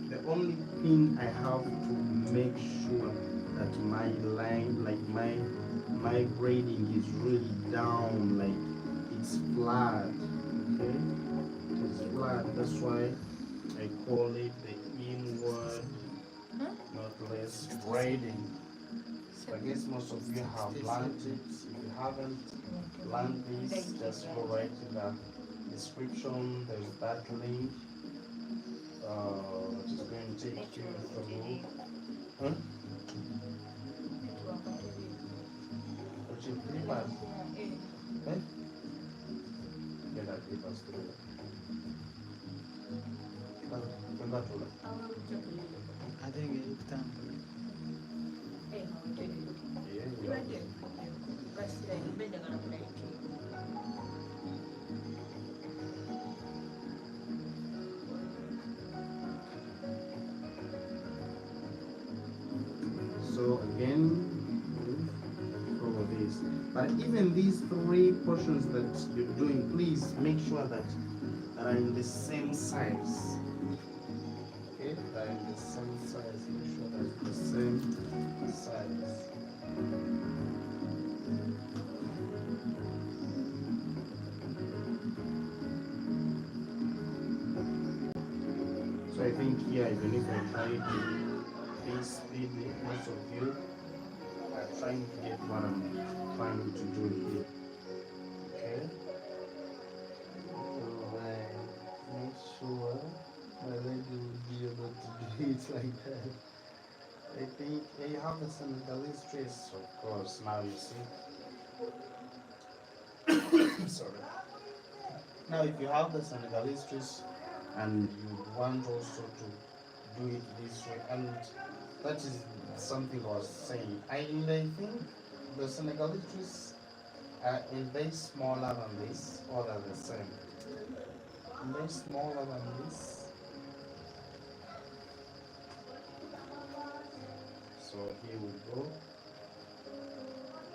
The only thing I have to make sure that my line, like my braiding is really down, like it's flat. Okay, it's flat. That's why I call it the inward, not less braiding. So I guess most of you have learned it. If you haven't learned this, just go right in the description. There's that link. Which is going to take you through. Huh? Which is pretty bad. Eh? ate ngeri kutambula So again, follow this. But even these three portions that you're doing, please make sure that are in the same size. Okay, are in the same size. Make sure that the same size. So I think here, even if I try to be speedy, most of you are trying to get what I'm trying to do here. Okay? Alright. Make sure my lady will be able to do it like that. I think you have the Senegalese dress, of course. Now you see. Sorry. Now, if you have the Senegalese dress and you want also to do it this way, and that is something I was saying. I think the Senegalese dress are they smaller than this, or they're the same? Are they smaller than this? So here we go.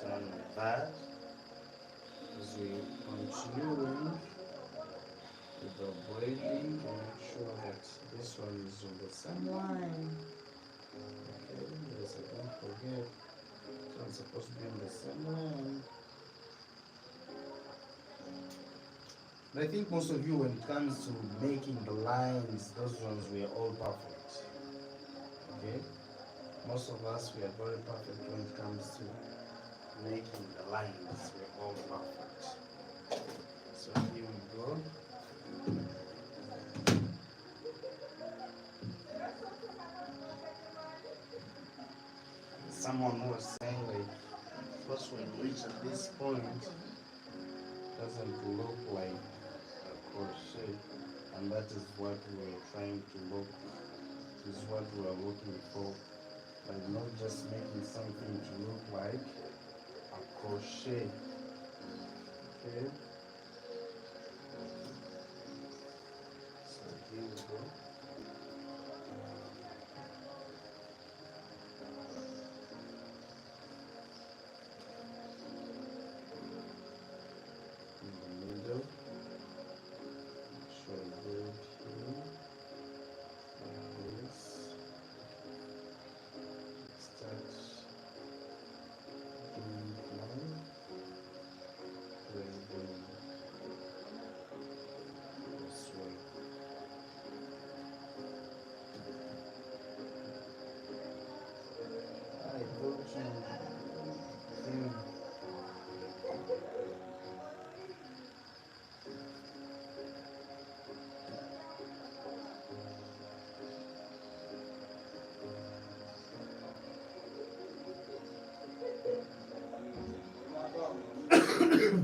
Done with that. As we continue with the braiding, to make sure that this one is on the same line. Okay, yes, I don't forget. So it's supposed to be on the same line. But I think most of you, when it comes to making the lines, those ones were all perfect. Okay? Most of us, we are very perfect when it comes to making the lines. We're all perfect. So here we go. Someone was saying, like, first when you reach at this point, doesn't look like a crochet, and that is what we're trying to look. Is what we're looking for. Like, not just making something to look like a crochet. Okay. So here we go. In the middle. Show it here. Like this. Start doing line. Braiding this way. I thought you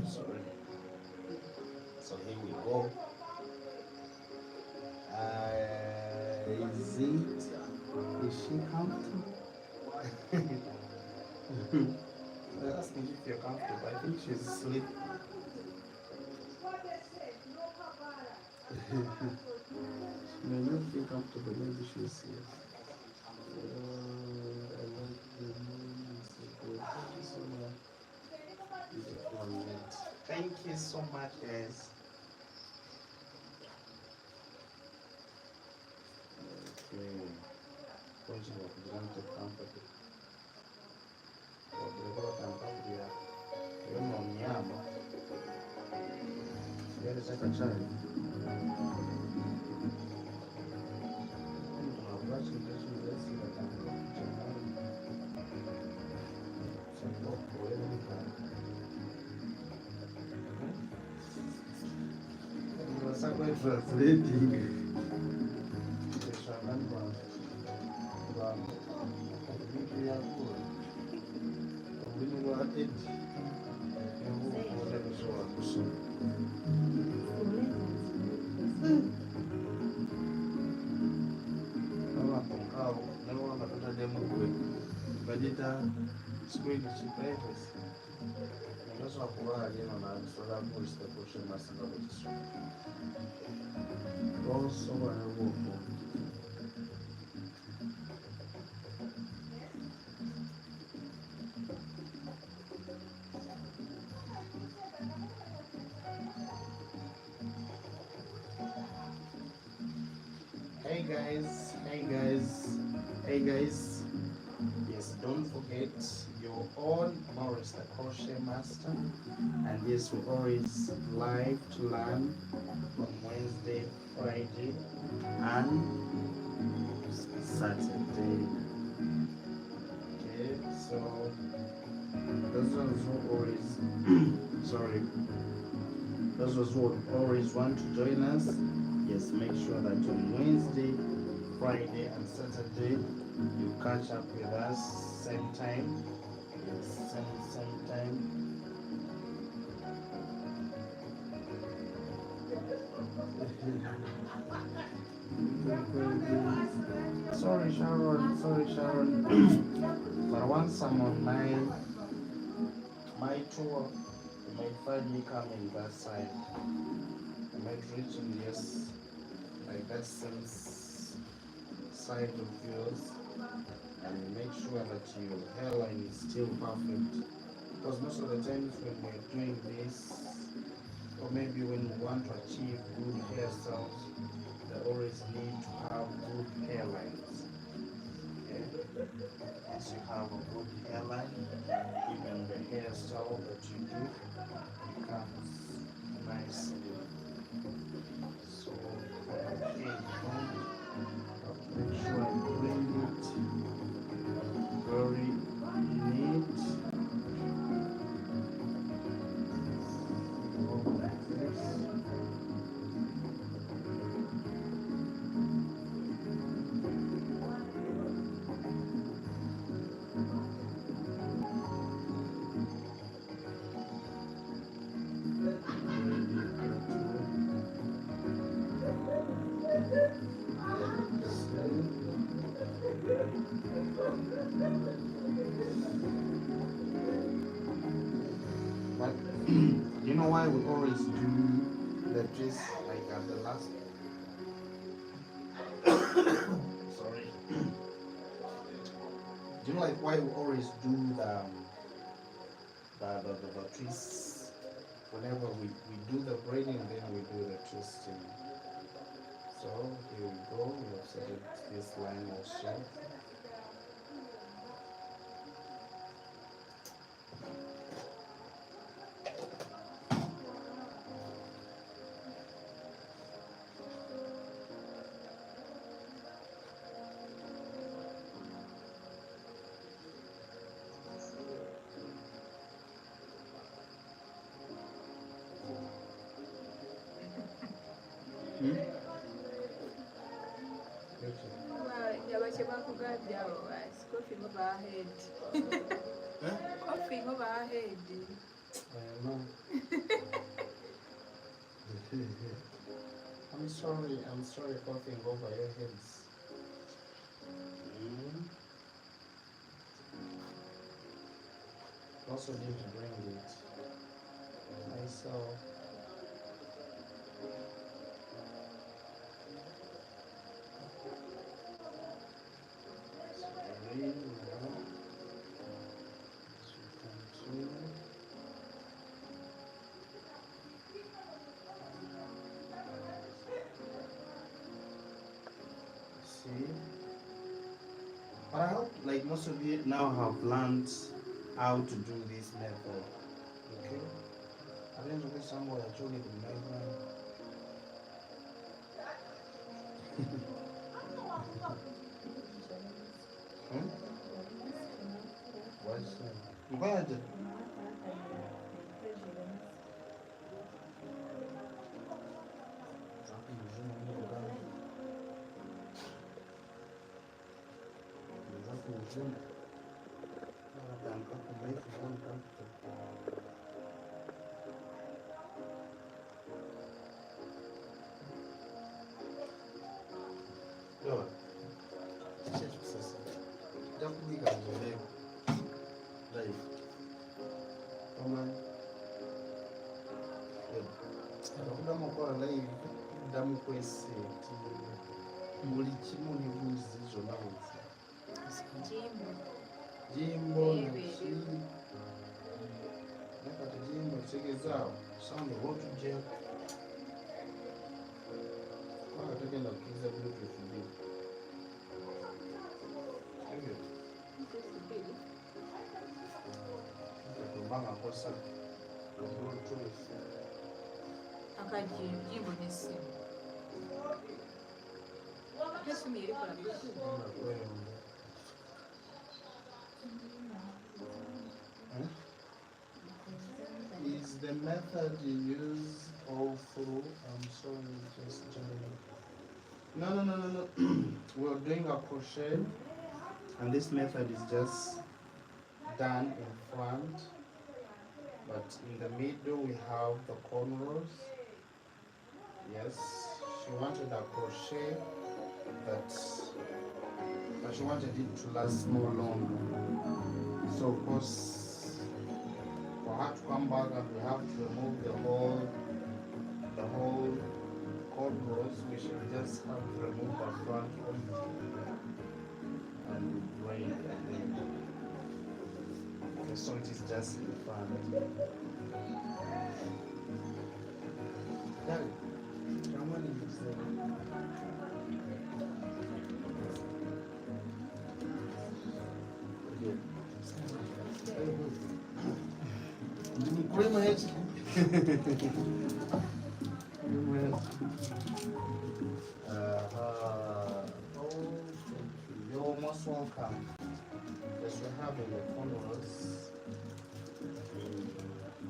sorry. So here we go. Is she comfortable? They're asking if you're comfortable. I think she's asleep. She may not feel comfortable. Maybe she's here. I like the moon. It's so good. Thank you so much. Beautiful night. Thank you so much, guys. Okay. Don't you want to comfort? Translating. screen chipeves. Unless I pull out again on that, so that was the crochet master registry. Also, I will. Hey guys, hey guys, hey guys. Yes, don't forget your own Morris the Crochet Master. And yes, we always live to learn on Wednesday, Friday, and Saturday. Okay, so those ones who always sorry, those ones who always want to join us, yes, make sure that on Wednesday, Friday, and Saturday you catch up with us same time. Yes, same time. Sorry, Sharon. Sorry, Sharon. But once I'm on my tour, you might find me coming that side. You might reach in yes, like that sense side of yours, and make sure that your hairline is still perfect. Because most of the times when we're doing this, or maybe when we want to achieve good hairstyles, they always need to have good hairlines. Okay? Once you have a good hairline, even the hairstyle that you do becomes nicely. So, okay, make sure I bring it very neat. Like this. But you know why we always do the twist like at the last? Sorry. Do you know like why we always do the twists? Whenever we do the braiding, then we do the twisting. So here we go. We have set this line also. Njaba kye bakugambye awo wansi coughing over her head. Coughing over her head. I'm sorry coughing over your heads. Also need to bring it myself. See? But I hope like most of you now have learned how to do this method. Okay? I didn't wish someone actually the method. What's that? Bad. Olha, deixa eu pensar assim. Já comigo, né? Akakudamukola live damukweseti buli kimu ne bluzi zonna wezi jimbo naki nakati jimbo kitegeezaawo kusanga oba otuggyeko kubanga togenda kukkiriza bluetooth bbiri ebyo obanga akosa bluetooth akajimbo n'essimu ate essimu erikola bluetooth. Is the method you use all through? I'm sorry, just joining. No. We're doing a crochet, and this method is just done in front, but in the middle we have the cornrows. Yes, she wanted a crochet, but she wanted it to last more longer. So of course, for her to come back and we have to remove the whole cornrows, we should just have to remove the front only and braid and then okay, so it is just in front. Darling, come on in this You're most welcome. Yes, we have the cornrows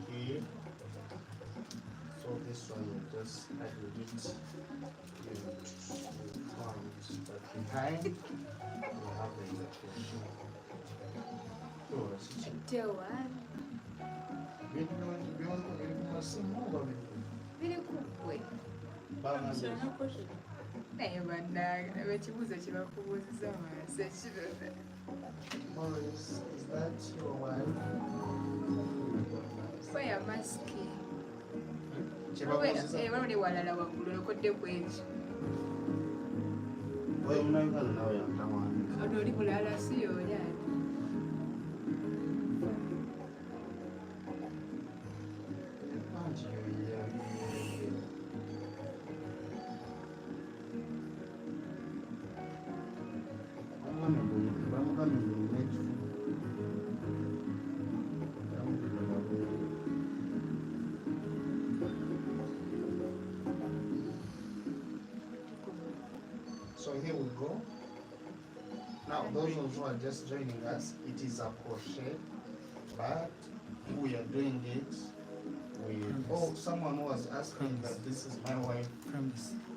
here. So this one you just add it in front, but behind we have the crochet. Oh, that's it. Biri kugwe naye bannaga abekibuuzo kye bakubuuziza wansi ekiroza Is that your wife? kwaya masiki Kyebabuuziza wali walala waggulu okodde ku ekyo wewe mnaikala nawe yakamwana ono oli bulala si yooli ati anti yoya So here we go. Now those who are just joining us, it is a crochet, but we are doing it with, oh, someone was asking that this is my wife.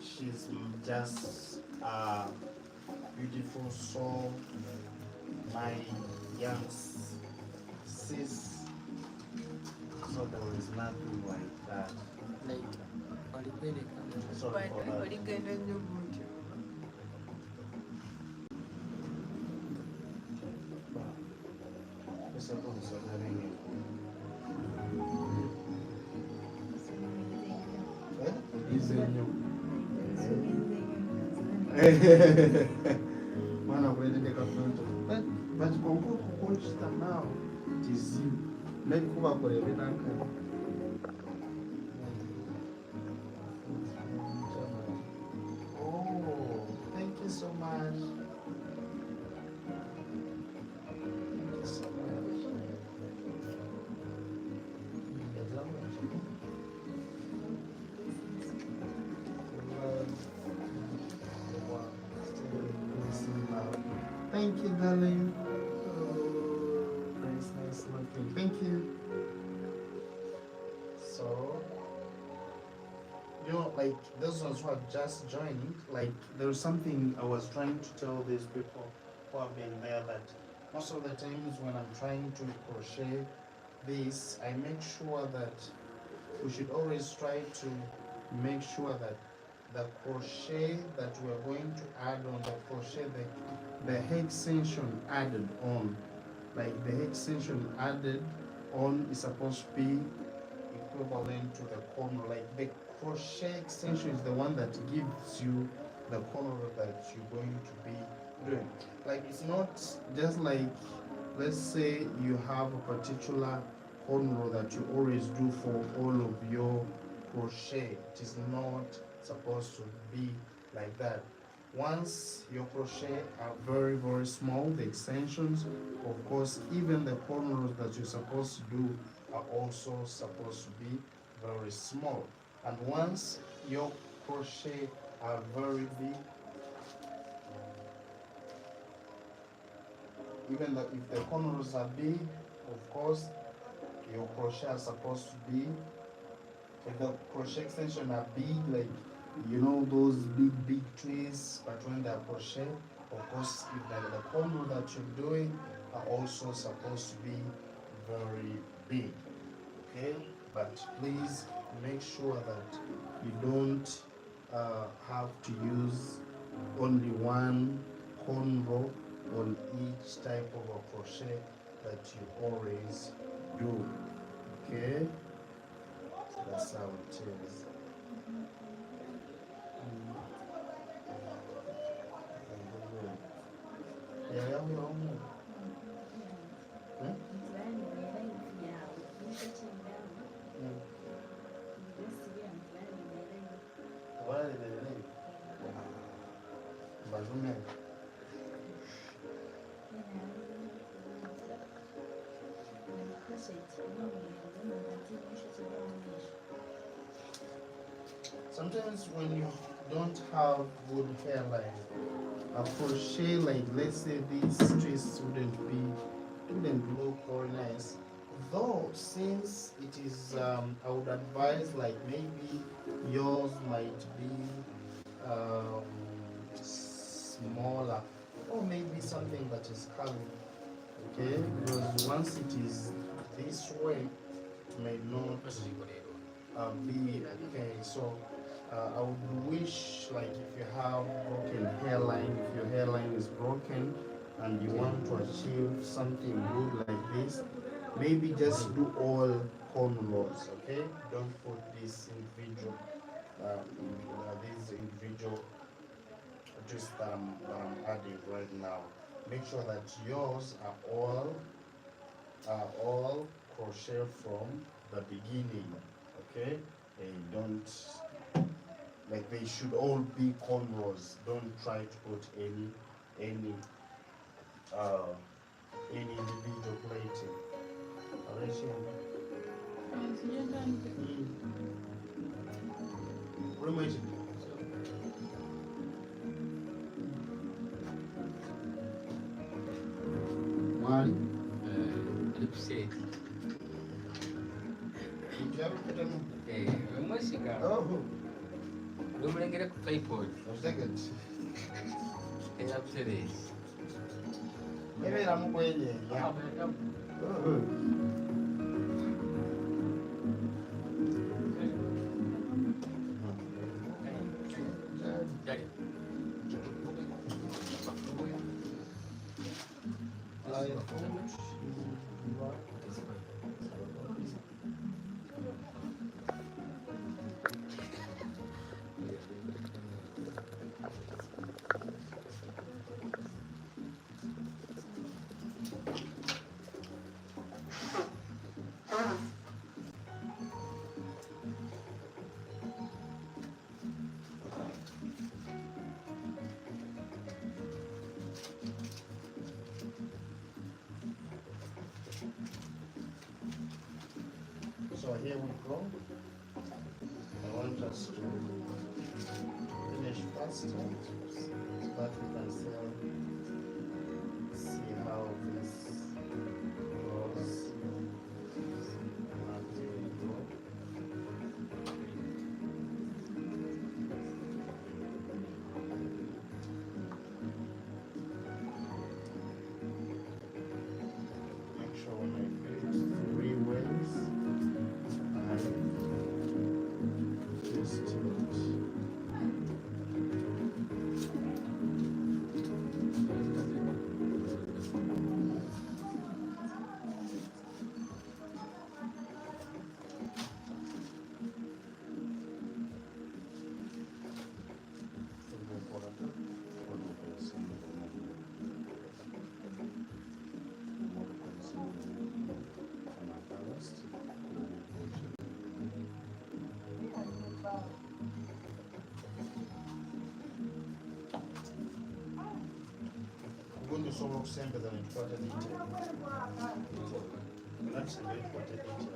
She's just beautiful soul, my young sis. So there is nothing like that. Sorry for that. oligenda nnyo butyo Mwana kuleteka front. But konko kukonchita now tizi. Maybe kuba kolebe nanka. Oh, thank you so much. Thank you so much. Thank you, darling. Oh, nice looking. Thank you. So, you know, like those ones who are just joining, like there's something I was trying to tell these people who have been there that most of the times when I'm trying to crochet this, I make sure that we should always try to make sure that the crochet that we're going to add on the crochet, the extension added on, like the extension added on is supposed to be equivalent to the corner. Like the crochet extension is the one that gives you the corner that you're going to be doing. Like it's not just like, let's say you have a particular corner that you always do for all of your crochet. It is not supposed to be like that. Once your crochet are very very small, the extensions, of course, even the corners that you're supposed to do are also supposed to be very small. And once your crochet are very big, even if the corners are big, of course, your crochet are supposed to be, if the crochet extension are big, like you know those big trees, but when they're crochet, of course, if the corner that you're doing are also supposed to be very big. Okay, but please make sure that you don't have to use only one cornrow on each type of a crochet that you always do. Okay, so that's how it is. Yeah, yeah, we all know. Hmm? Why did they leave? Bazume. Sometimes when you don't have good hairline, a crochet, like let's say these trees wouldn't look very nice. Though since it is, I would advise like maybe yours might be um, smaller, or maybe something that is curvy. Okay, because once it is this way, it may not be okay. So I would wish, like, if you have broken hairline, if your hairline is broken and you want to achieve something good like this, maybe just do all cornrows. Okay, don't put this individual, these individual just that I'm adding right now. Make sure that yours are all crochet from the beginning. Okay, they don't, like, they should all be cornrows. Don't try to put any uh any individual plaiting. Alicia, what am I doing? One. Lipstick. Did you ever put them? Música. Oh, Eu me lembro que play pod. a second. Tem a diferença. Maybe I'm going in. Yeah. Oh. So here we go. I want us to finish faster so that we can still see how this goes. And here we go. Make sure when I finish 3 ways, I twist it. osobola okusembeza netukwata detail natusembere tukwate detail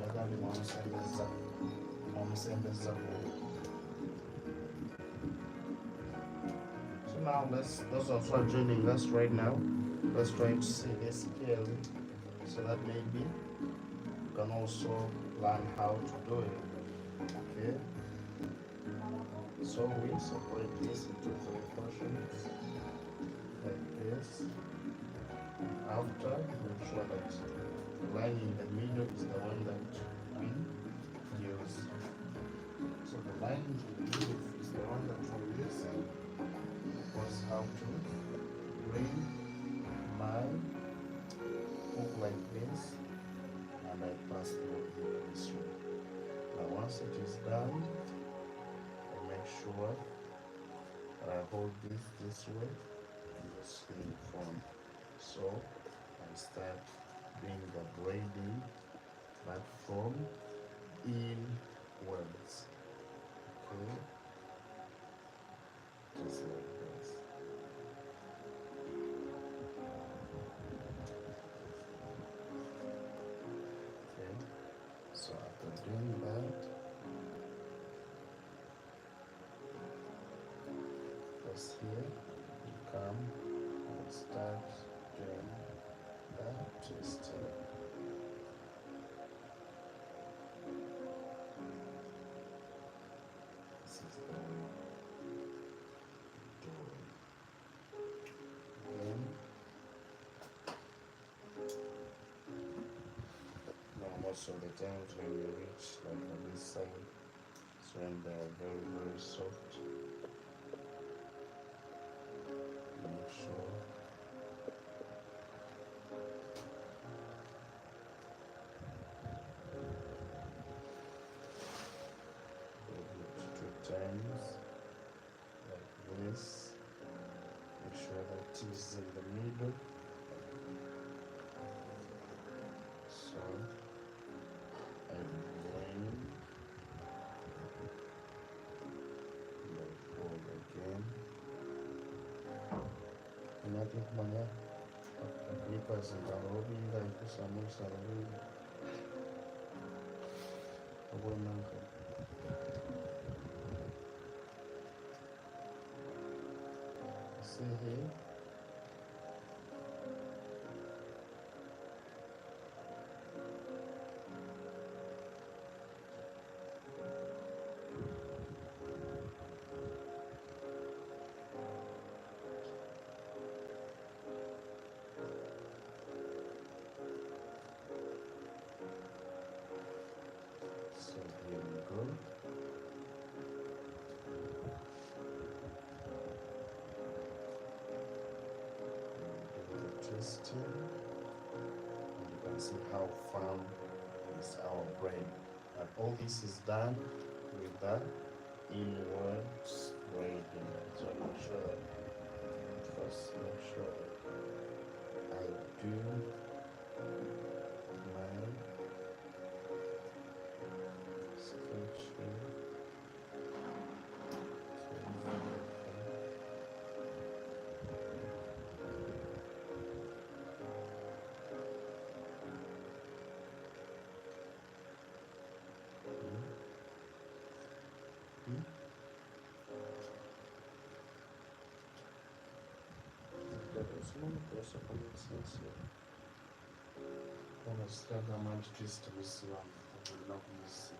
yagambye mwamusembeza so now those of who are joining us right now, let's try to see this clearly so that maybe you can also learn how to do it. Okay, so we separate this into three portions like this. After, make sure that the line in the middle is the one that we use. So the line in the middle is the one that we use. Was how to bring my hook like this, and I pass through this way. Now once it is done, I make sure that I hold this way and just in front. So I start doing the braiding, but from inwards. Okay, just like this. Okay, so after doing that, just here you come and start doing that twisting. This is the way to do it. Then now most of the times when you reach like on this side, it's when they're very, very soft. Make sure you do it 2 times like this. Make sure that it is in the middle. So I bring and I pull again. Nothing more. Because in the rubbing, I put some more rubbing. See here. So here we go. Do the twisting, and you can see how firm is our braid. And all this is done with the inwards braiding. So make sure that first make sure that I do my stitching. Unasitaka maji twist misiwani na kumisi.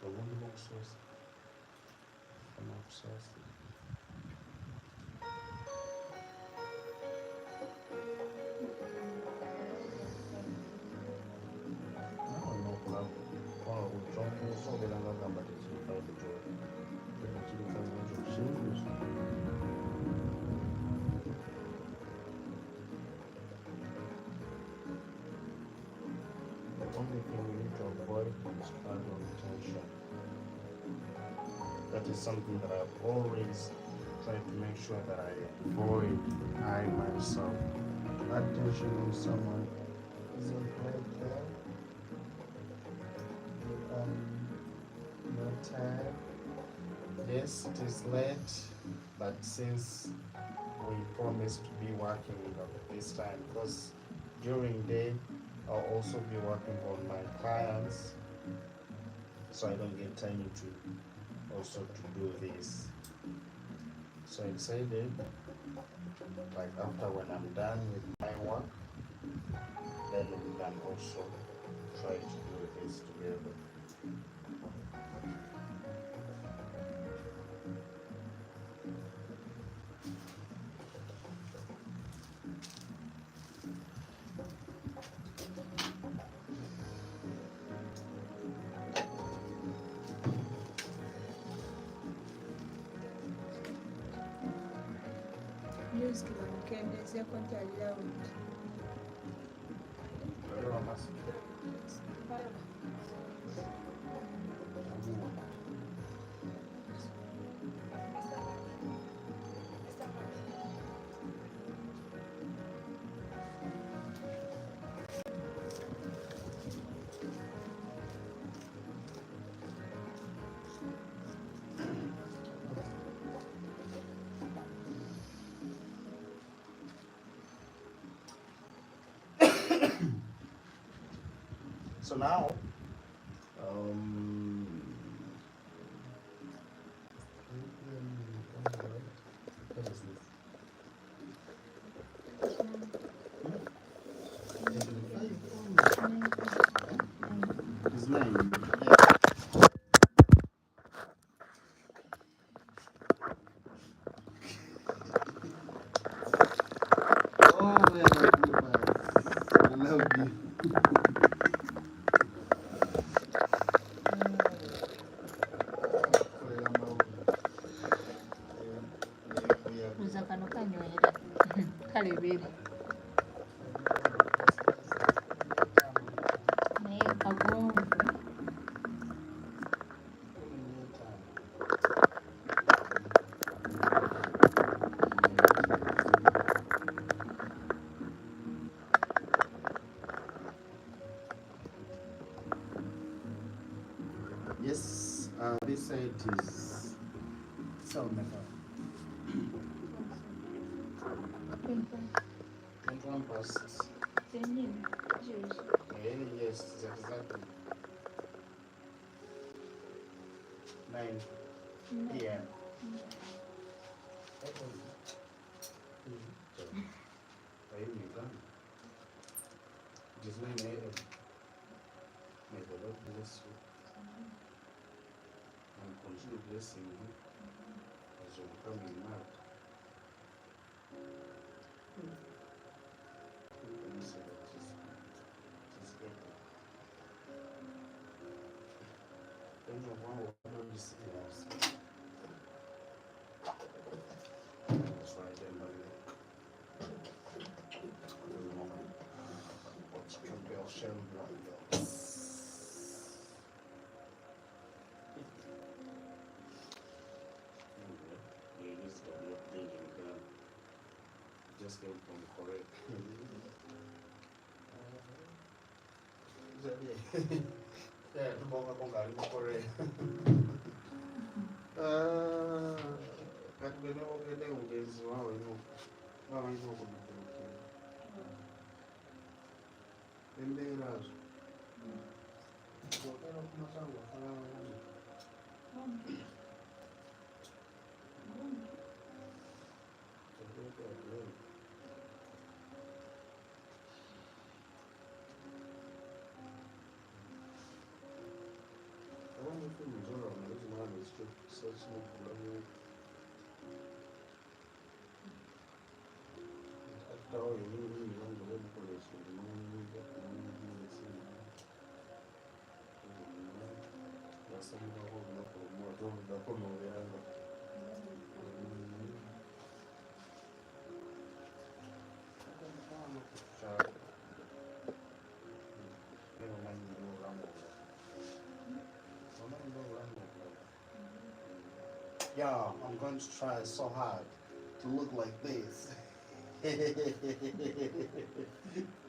Ubundi bwo gusoza. Kama gusoza. No problem. Kwa ujongo so belanga gamba tizifai kujoa. Kwa chini kama njo chini. Only thing we need to avoid is pattern tension. That is something that I've always tried to make sure that I avoid I myself. That tension when someone isn't right there, No time. Yes, it is late, but since we promised to be working this time, because during day I'll also be working on my clients, so I don't get time to also to do this. So I decided, like after when I'm done with my work, then we can also try to do this together. Music bamukendezeeko nti ali lawundi. So now, what is this? It's 9. Oh, man, I love you. Kuza kano kanywera kale biri naye kagonvu. Yes, this side is sound makeup. 21 past. Yes, exactly. 9 p.m. It is 9 a.m. May the Lord bless you and continue blessing you as you become married. Let me say that it is April. Don't know why we don't see us. That's right, then, but what's your girl, Sharon Brown? Ladies, don't be thinking, just came from Korea. Yeah, tumeoka kwa karibu Korea. Katugenda ogende mugenzi wawe ino bamanyi okudukulukira embeera zo ogenda kumasango akalaamu Yeah, I'm going to try so hard to look like this. I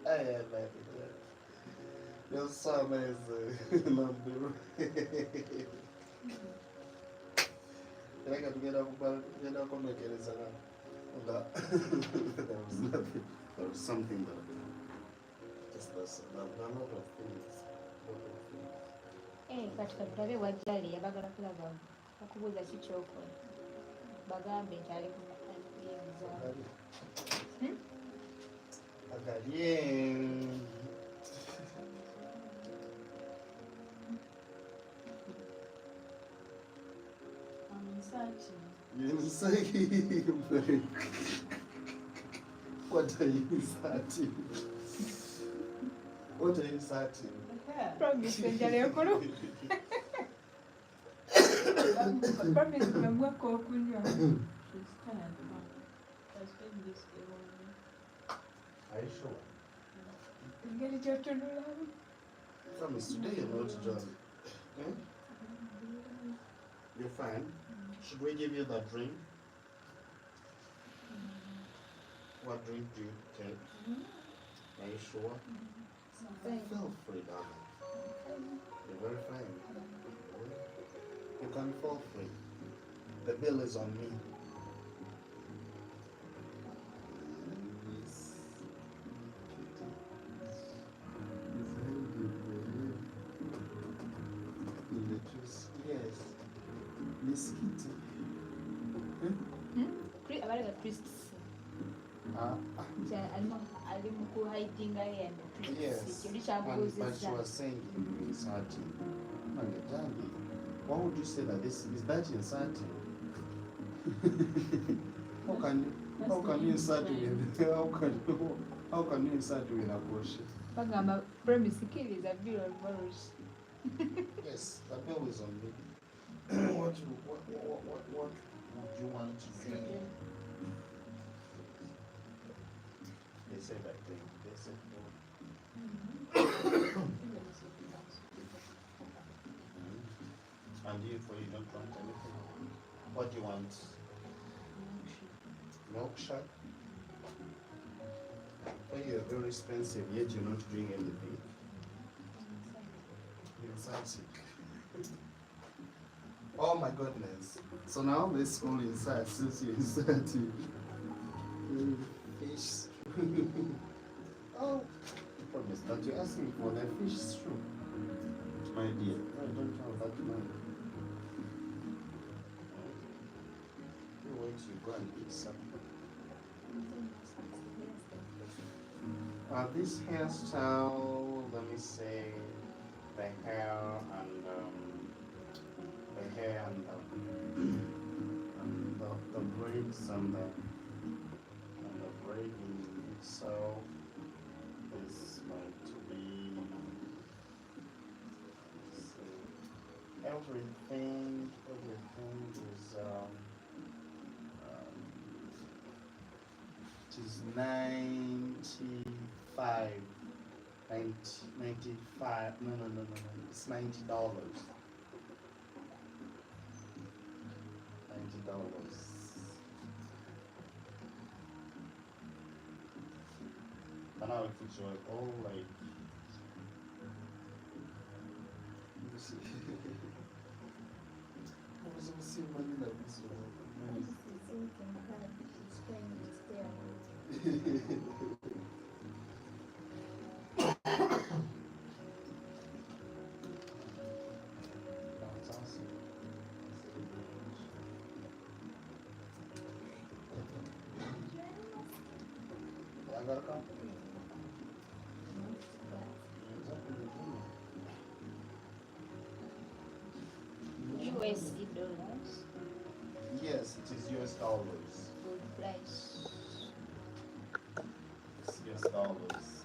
am like it. Your son is not the together there was nothing. There was something that just that's a lot of things. Katika tutabe wajali yabagala kulaba okubuuza kikyokola bagambe nti ali kuyenza Agalie. You're inserting. What are you inserting? What are you inserting? promise njala ekulu promise memweka okunywa Are you sure? engeri gyotunulamu Promise, today you're not drunk. Hmm? You're fine. Should we give you that drink? What drink do you take? Are you sure? Feel free, darling. You're very fine. You can feel free. The bill is on me. Yes. Miss Kitty. abalega Christs ali mu kuhidinga yendo Yes. kyoli But she kyabuuzizza was saying inserting. Darling, why would you say that this is that inserting? How can you insert with how can you insert with a crochet? bagamba promisekkiriza bill on Morris. Yes, the bill is on me. What would you want to drink? They said that they said no. And you don't want anything. What do you want? Milkshake? Well, you're very expensive, yet you're not doing anything. You're inside. Oh my goodness. So now let's all inside since you're inside fish. Oh, promise that you're asking for the fish soup. My dear, I don't have that money. You wait, you go and eat something. This hairstyle, let me say, the hair and the braids and the braiding. So it's going to be everything is it is 95 95 no it's $90 $90 but now if it's all like let me see I was gonna see money like this That's awesome. I gotta come. USD dollars. Yes, it is US dollars. Good price. It's US dollars.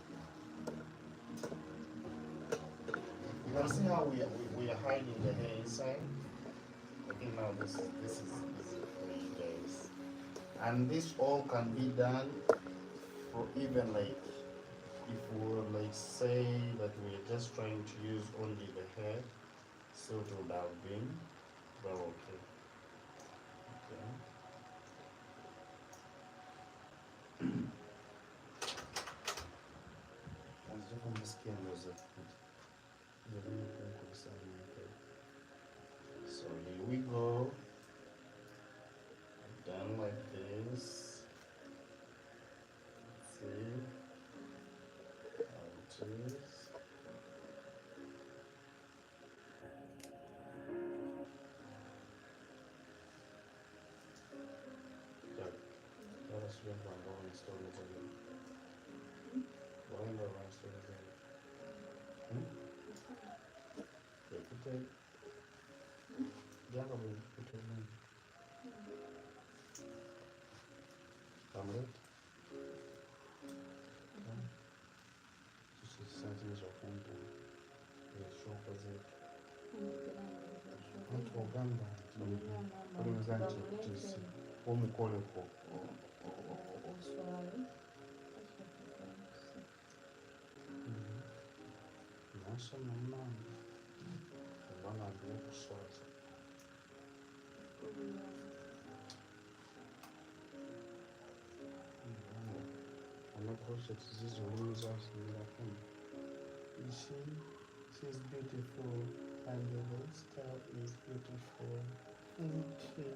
You can see how we are hiding the hair inside. I think now this is easy for you guys. And this all can be done for even like if we like say that we're just trying to use only the hair, so it would have been very okay. Okay. this. Let's see how it is. Yeah, let us read one going stories again. Going around stories again. Yeah, put it. Jangan put it in. Tamlet. This is settings of window. Yes, show present. Mtu ogamba olowooza nti ekitiisi omukoleko nasoma mumange obanga ndina okuswaza amakrochet zizo oluyinza asimirakumu. You see, she's beautiful and the hairstyle is beautiful. Thank you.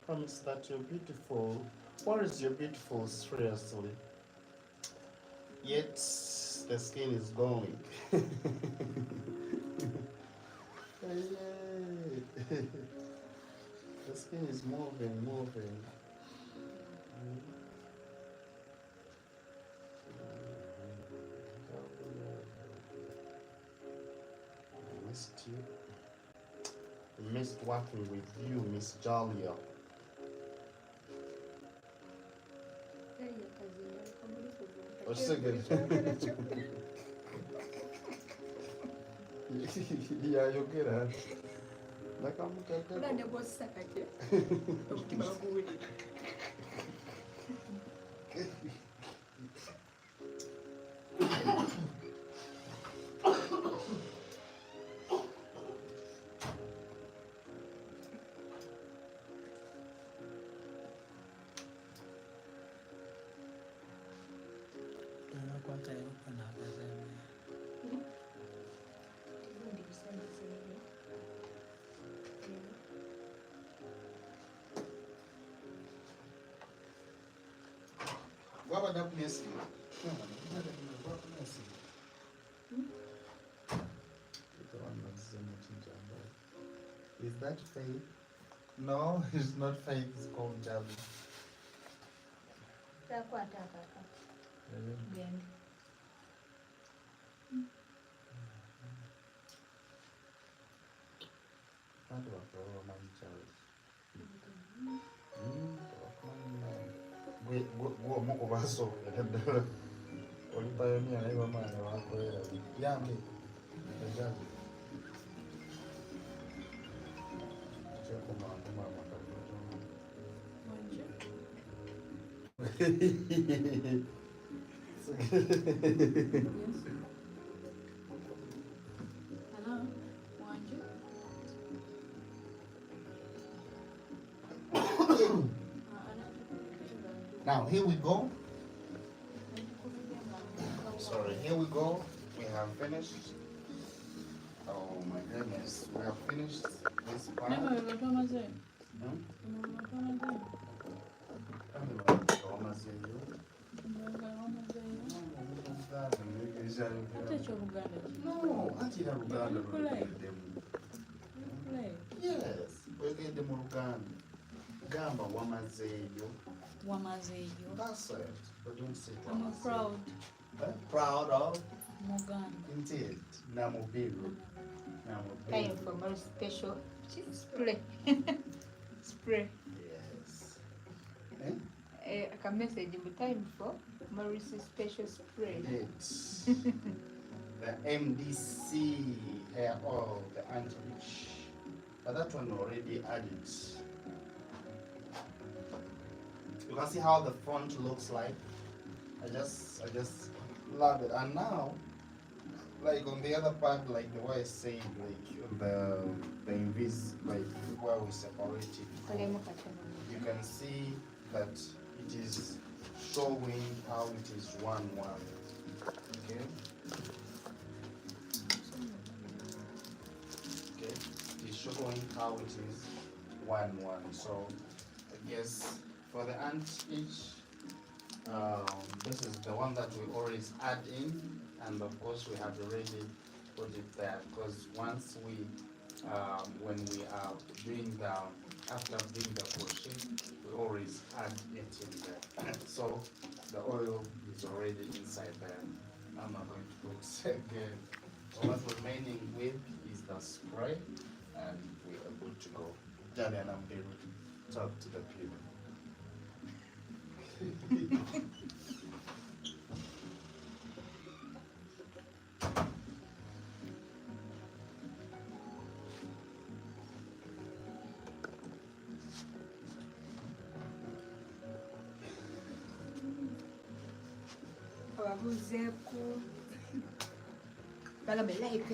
Promise that you're beautiful. What is your beautiful, seriously? Yet the skin is going. Yay. The skin is moving. I missed you. I missed working with you, Miss Jalia. What's so good? Yeah, you get it. Like I'm what about that place? Is that fake? No, it's not fake, it's called Javi. Now here we go. Sorry, here we go. We have finished. Oh my goodness, we have finished this part. No, ati na Luganda. Yes, wegende mu Luganda. Gamba wamazeyo. That's it. But don't say I'm proud. Proud of? Muganda. Indeed. Namubiru. Time for my special spray. Spray. Yes. I can message you time for Maurice's special spray. It's the MDC hair oil, the anti-itch. But that one already added. You can see how the front looks like. I just love it. And now, like on the other part, like the way I said, like the invis, like where we separate it, you can see that it is showing how it is one. Okay. Okay. It is showing how it is one. So I guess For the ant stitch, this is the one that we always add in, and of course we have already put it there, because once we when we are doing the after doing the crochet, we always add it in there. So the oil is already inside there. I'm not going to put it again. So what we're remaining with is the spray, and we are good to go. Johnny and I'm here to talk to the people. ababuzeeko bagambe like.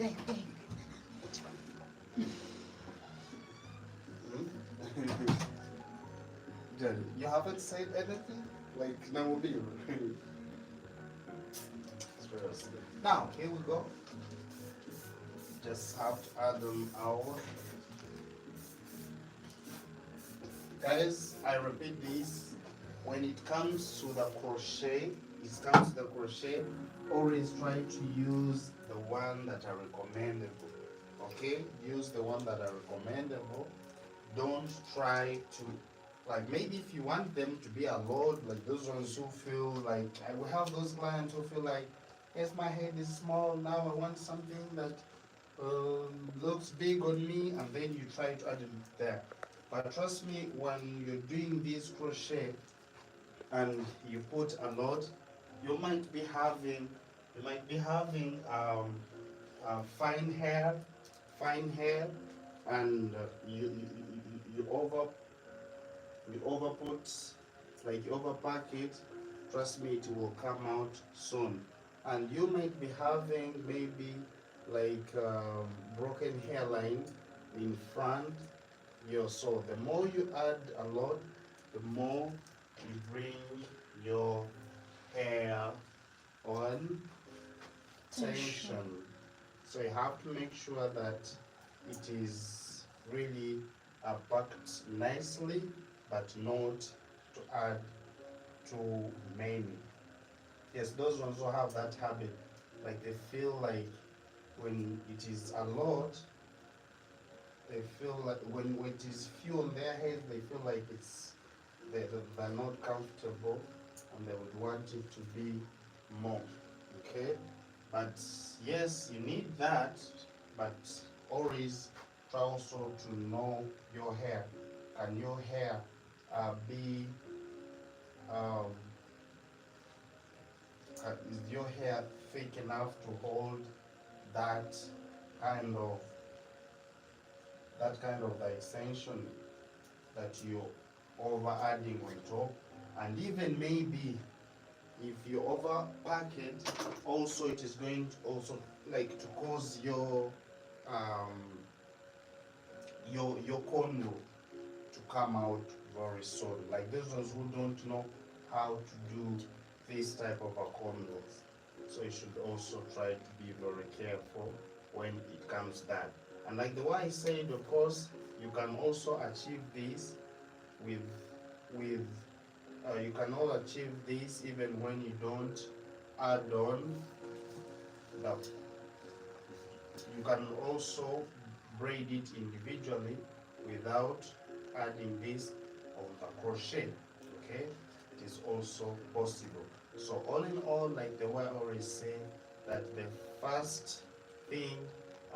Johnny, you haven't said anything? Like, now will be. Seriously. Now, here we go. Just have to add them our. Guys, I repeat this. When it comes to the crochet, always try to use the one that are recommendable. Okay? Use the one that are recommendable. Don't try to, like, maybe if you want them to be a lot, like those ones who feel like, I will have those clients who feel like, yes, my head is small, now I want something that looks big on me, and then you try to add it there. But trust me, when you're doing this crochet and you put a lot, you might be having fine hair, and you overput, like you overpack it. Trust me, it will come out soon. And you might be having maybe like broken hairline in front. So the more you add a lot, the more you bring your hair on tension. So you have to make sure that it is really packed nicely, but not to add too many. Yes, those ones who have that habit, like they feel like when it is a lot, they feel like when it is few on their head, they feel like they're not comfortable, and they would want it to be more. Okay, but yes, you need that, but always try also to know your hair. Can your hair be is your hair thick enough to hold that kind of the extension that you're over adding on top? And even maybe if you over pack it, also it is going to also like to cause your cornrow to come out very soon. Like those ones who don't know how to do this type of a cornrows. So you should also try to be very careful when it comes down. And like the way I said, of course, you can also achieve this with you can all achieve this even when you don't add on the. You can also braid it individually without adding this on the crochet. Okay, it is also possible. So all in all, like the way I always say, that the first thing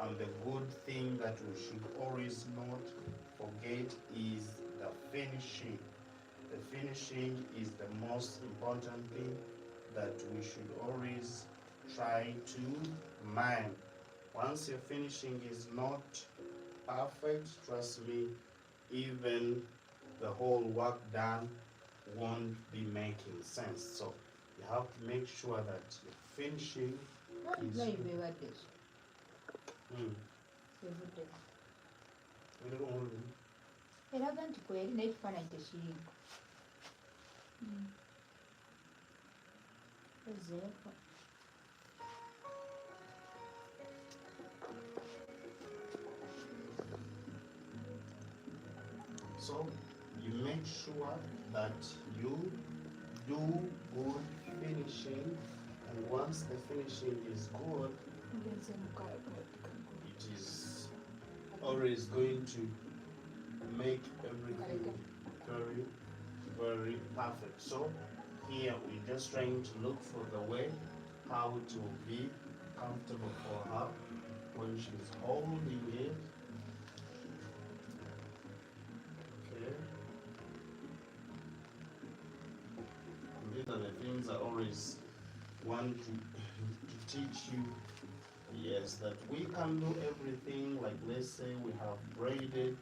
and the good thing that we should always not forget is the finishing. The finishing is the most important thing that we should always try to mind. Once your finishing is not perfect, trust me, even the whole work done won't be making sense. So you have to make sure that your finishing is eraga nti kwe yali naye ekifaananyi tekirimu ezeeko so you make sure that you do good finishing, and once the finishing is good, it is always going to make everything very, very perfect. So here we're just trying to look for the way how to be comfortable for her when she's holding it. Okay. And these are the things I always want to teach you. Yes, that we can do everything. Like, let's say we have braided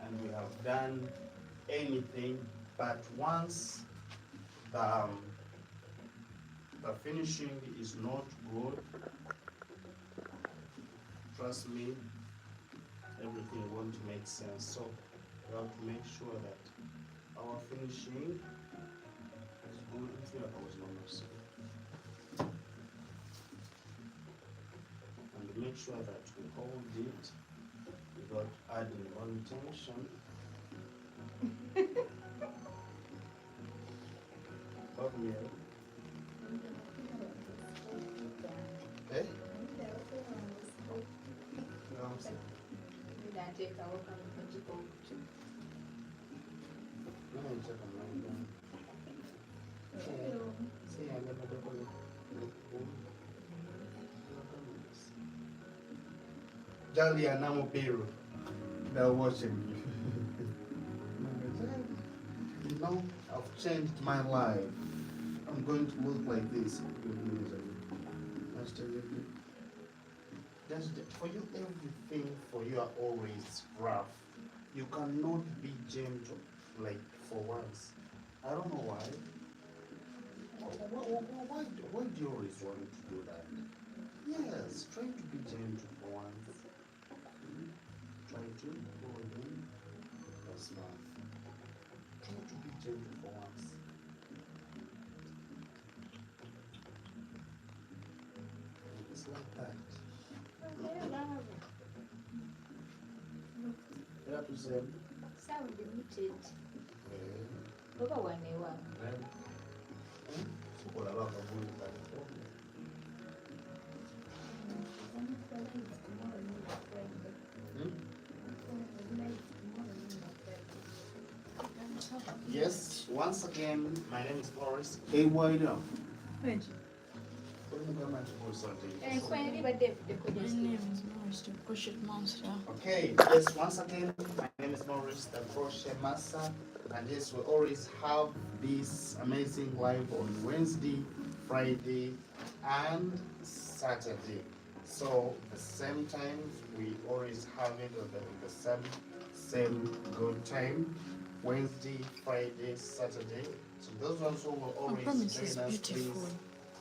and we have done anything, but once the finishing is not good, trust me, everything won't make sense. So we have to make sure that our finishing is good. If I was not missing. And make sure that we hold it without adding on tension. Love me, eh? You know what I'm saying? Let me check on my phone. See, I never do it. Jolly and Namo Peru, they're watching you. You know, I've changed my life. I'm going to look like this. Just for you, everything for you are always rough. You cannot be gentle, like for once. I don't know why. Why do you always want to do that? Yes, try to be gentle for once. Try to hold in your smile. Try to be gentle for once. It's like that. Represent. Sound limited. Baba wanewa. Sukola bakavula kale. Yes, once again, my name is Boris. Hey, why now? My name is Morris, the Crochet Monster. Okay, yes, once again, my name is Morris, the Crochet Master, and yes, we always have this amazing live on Wednesday, Friday, and Saturday. So the same time, we always have it at the same good time, Wednesday, Friday, Saturday. So those ones who will always join us, please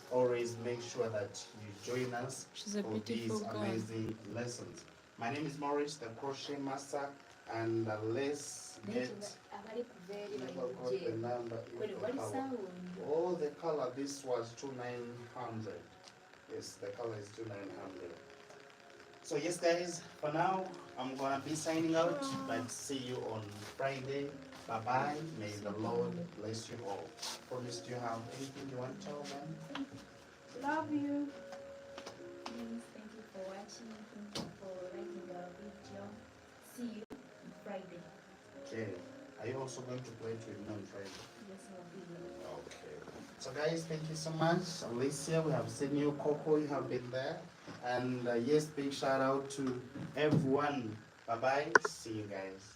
always make sure that you join us for these amazing lessons. My name is Morris, the Crochet Master, and let's get the number. Oh, the color, this was 2900. Yes, the color is 2900. So yes, guys, for now, I'm gonna be signing out, but see you on Friday. Bye-bye. May the Lord bless you all. Promise, do you have anything you want to tell them? love you. Please, thank you for watching. Thank you for liking the video. See you on Friday. Okay. Are you also going to play it with me on Friday? Yes, I'll be here. Okay. So guys, thank you so much. Alicia, we have seen you. Coco, you have been there. And yes, big shout out to everyone. Bye-bye. See you guys.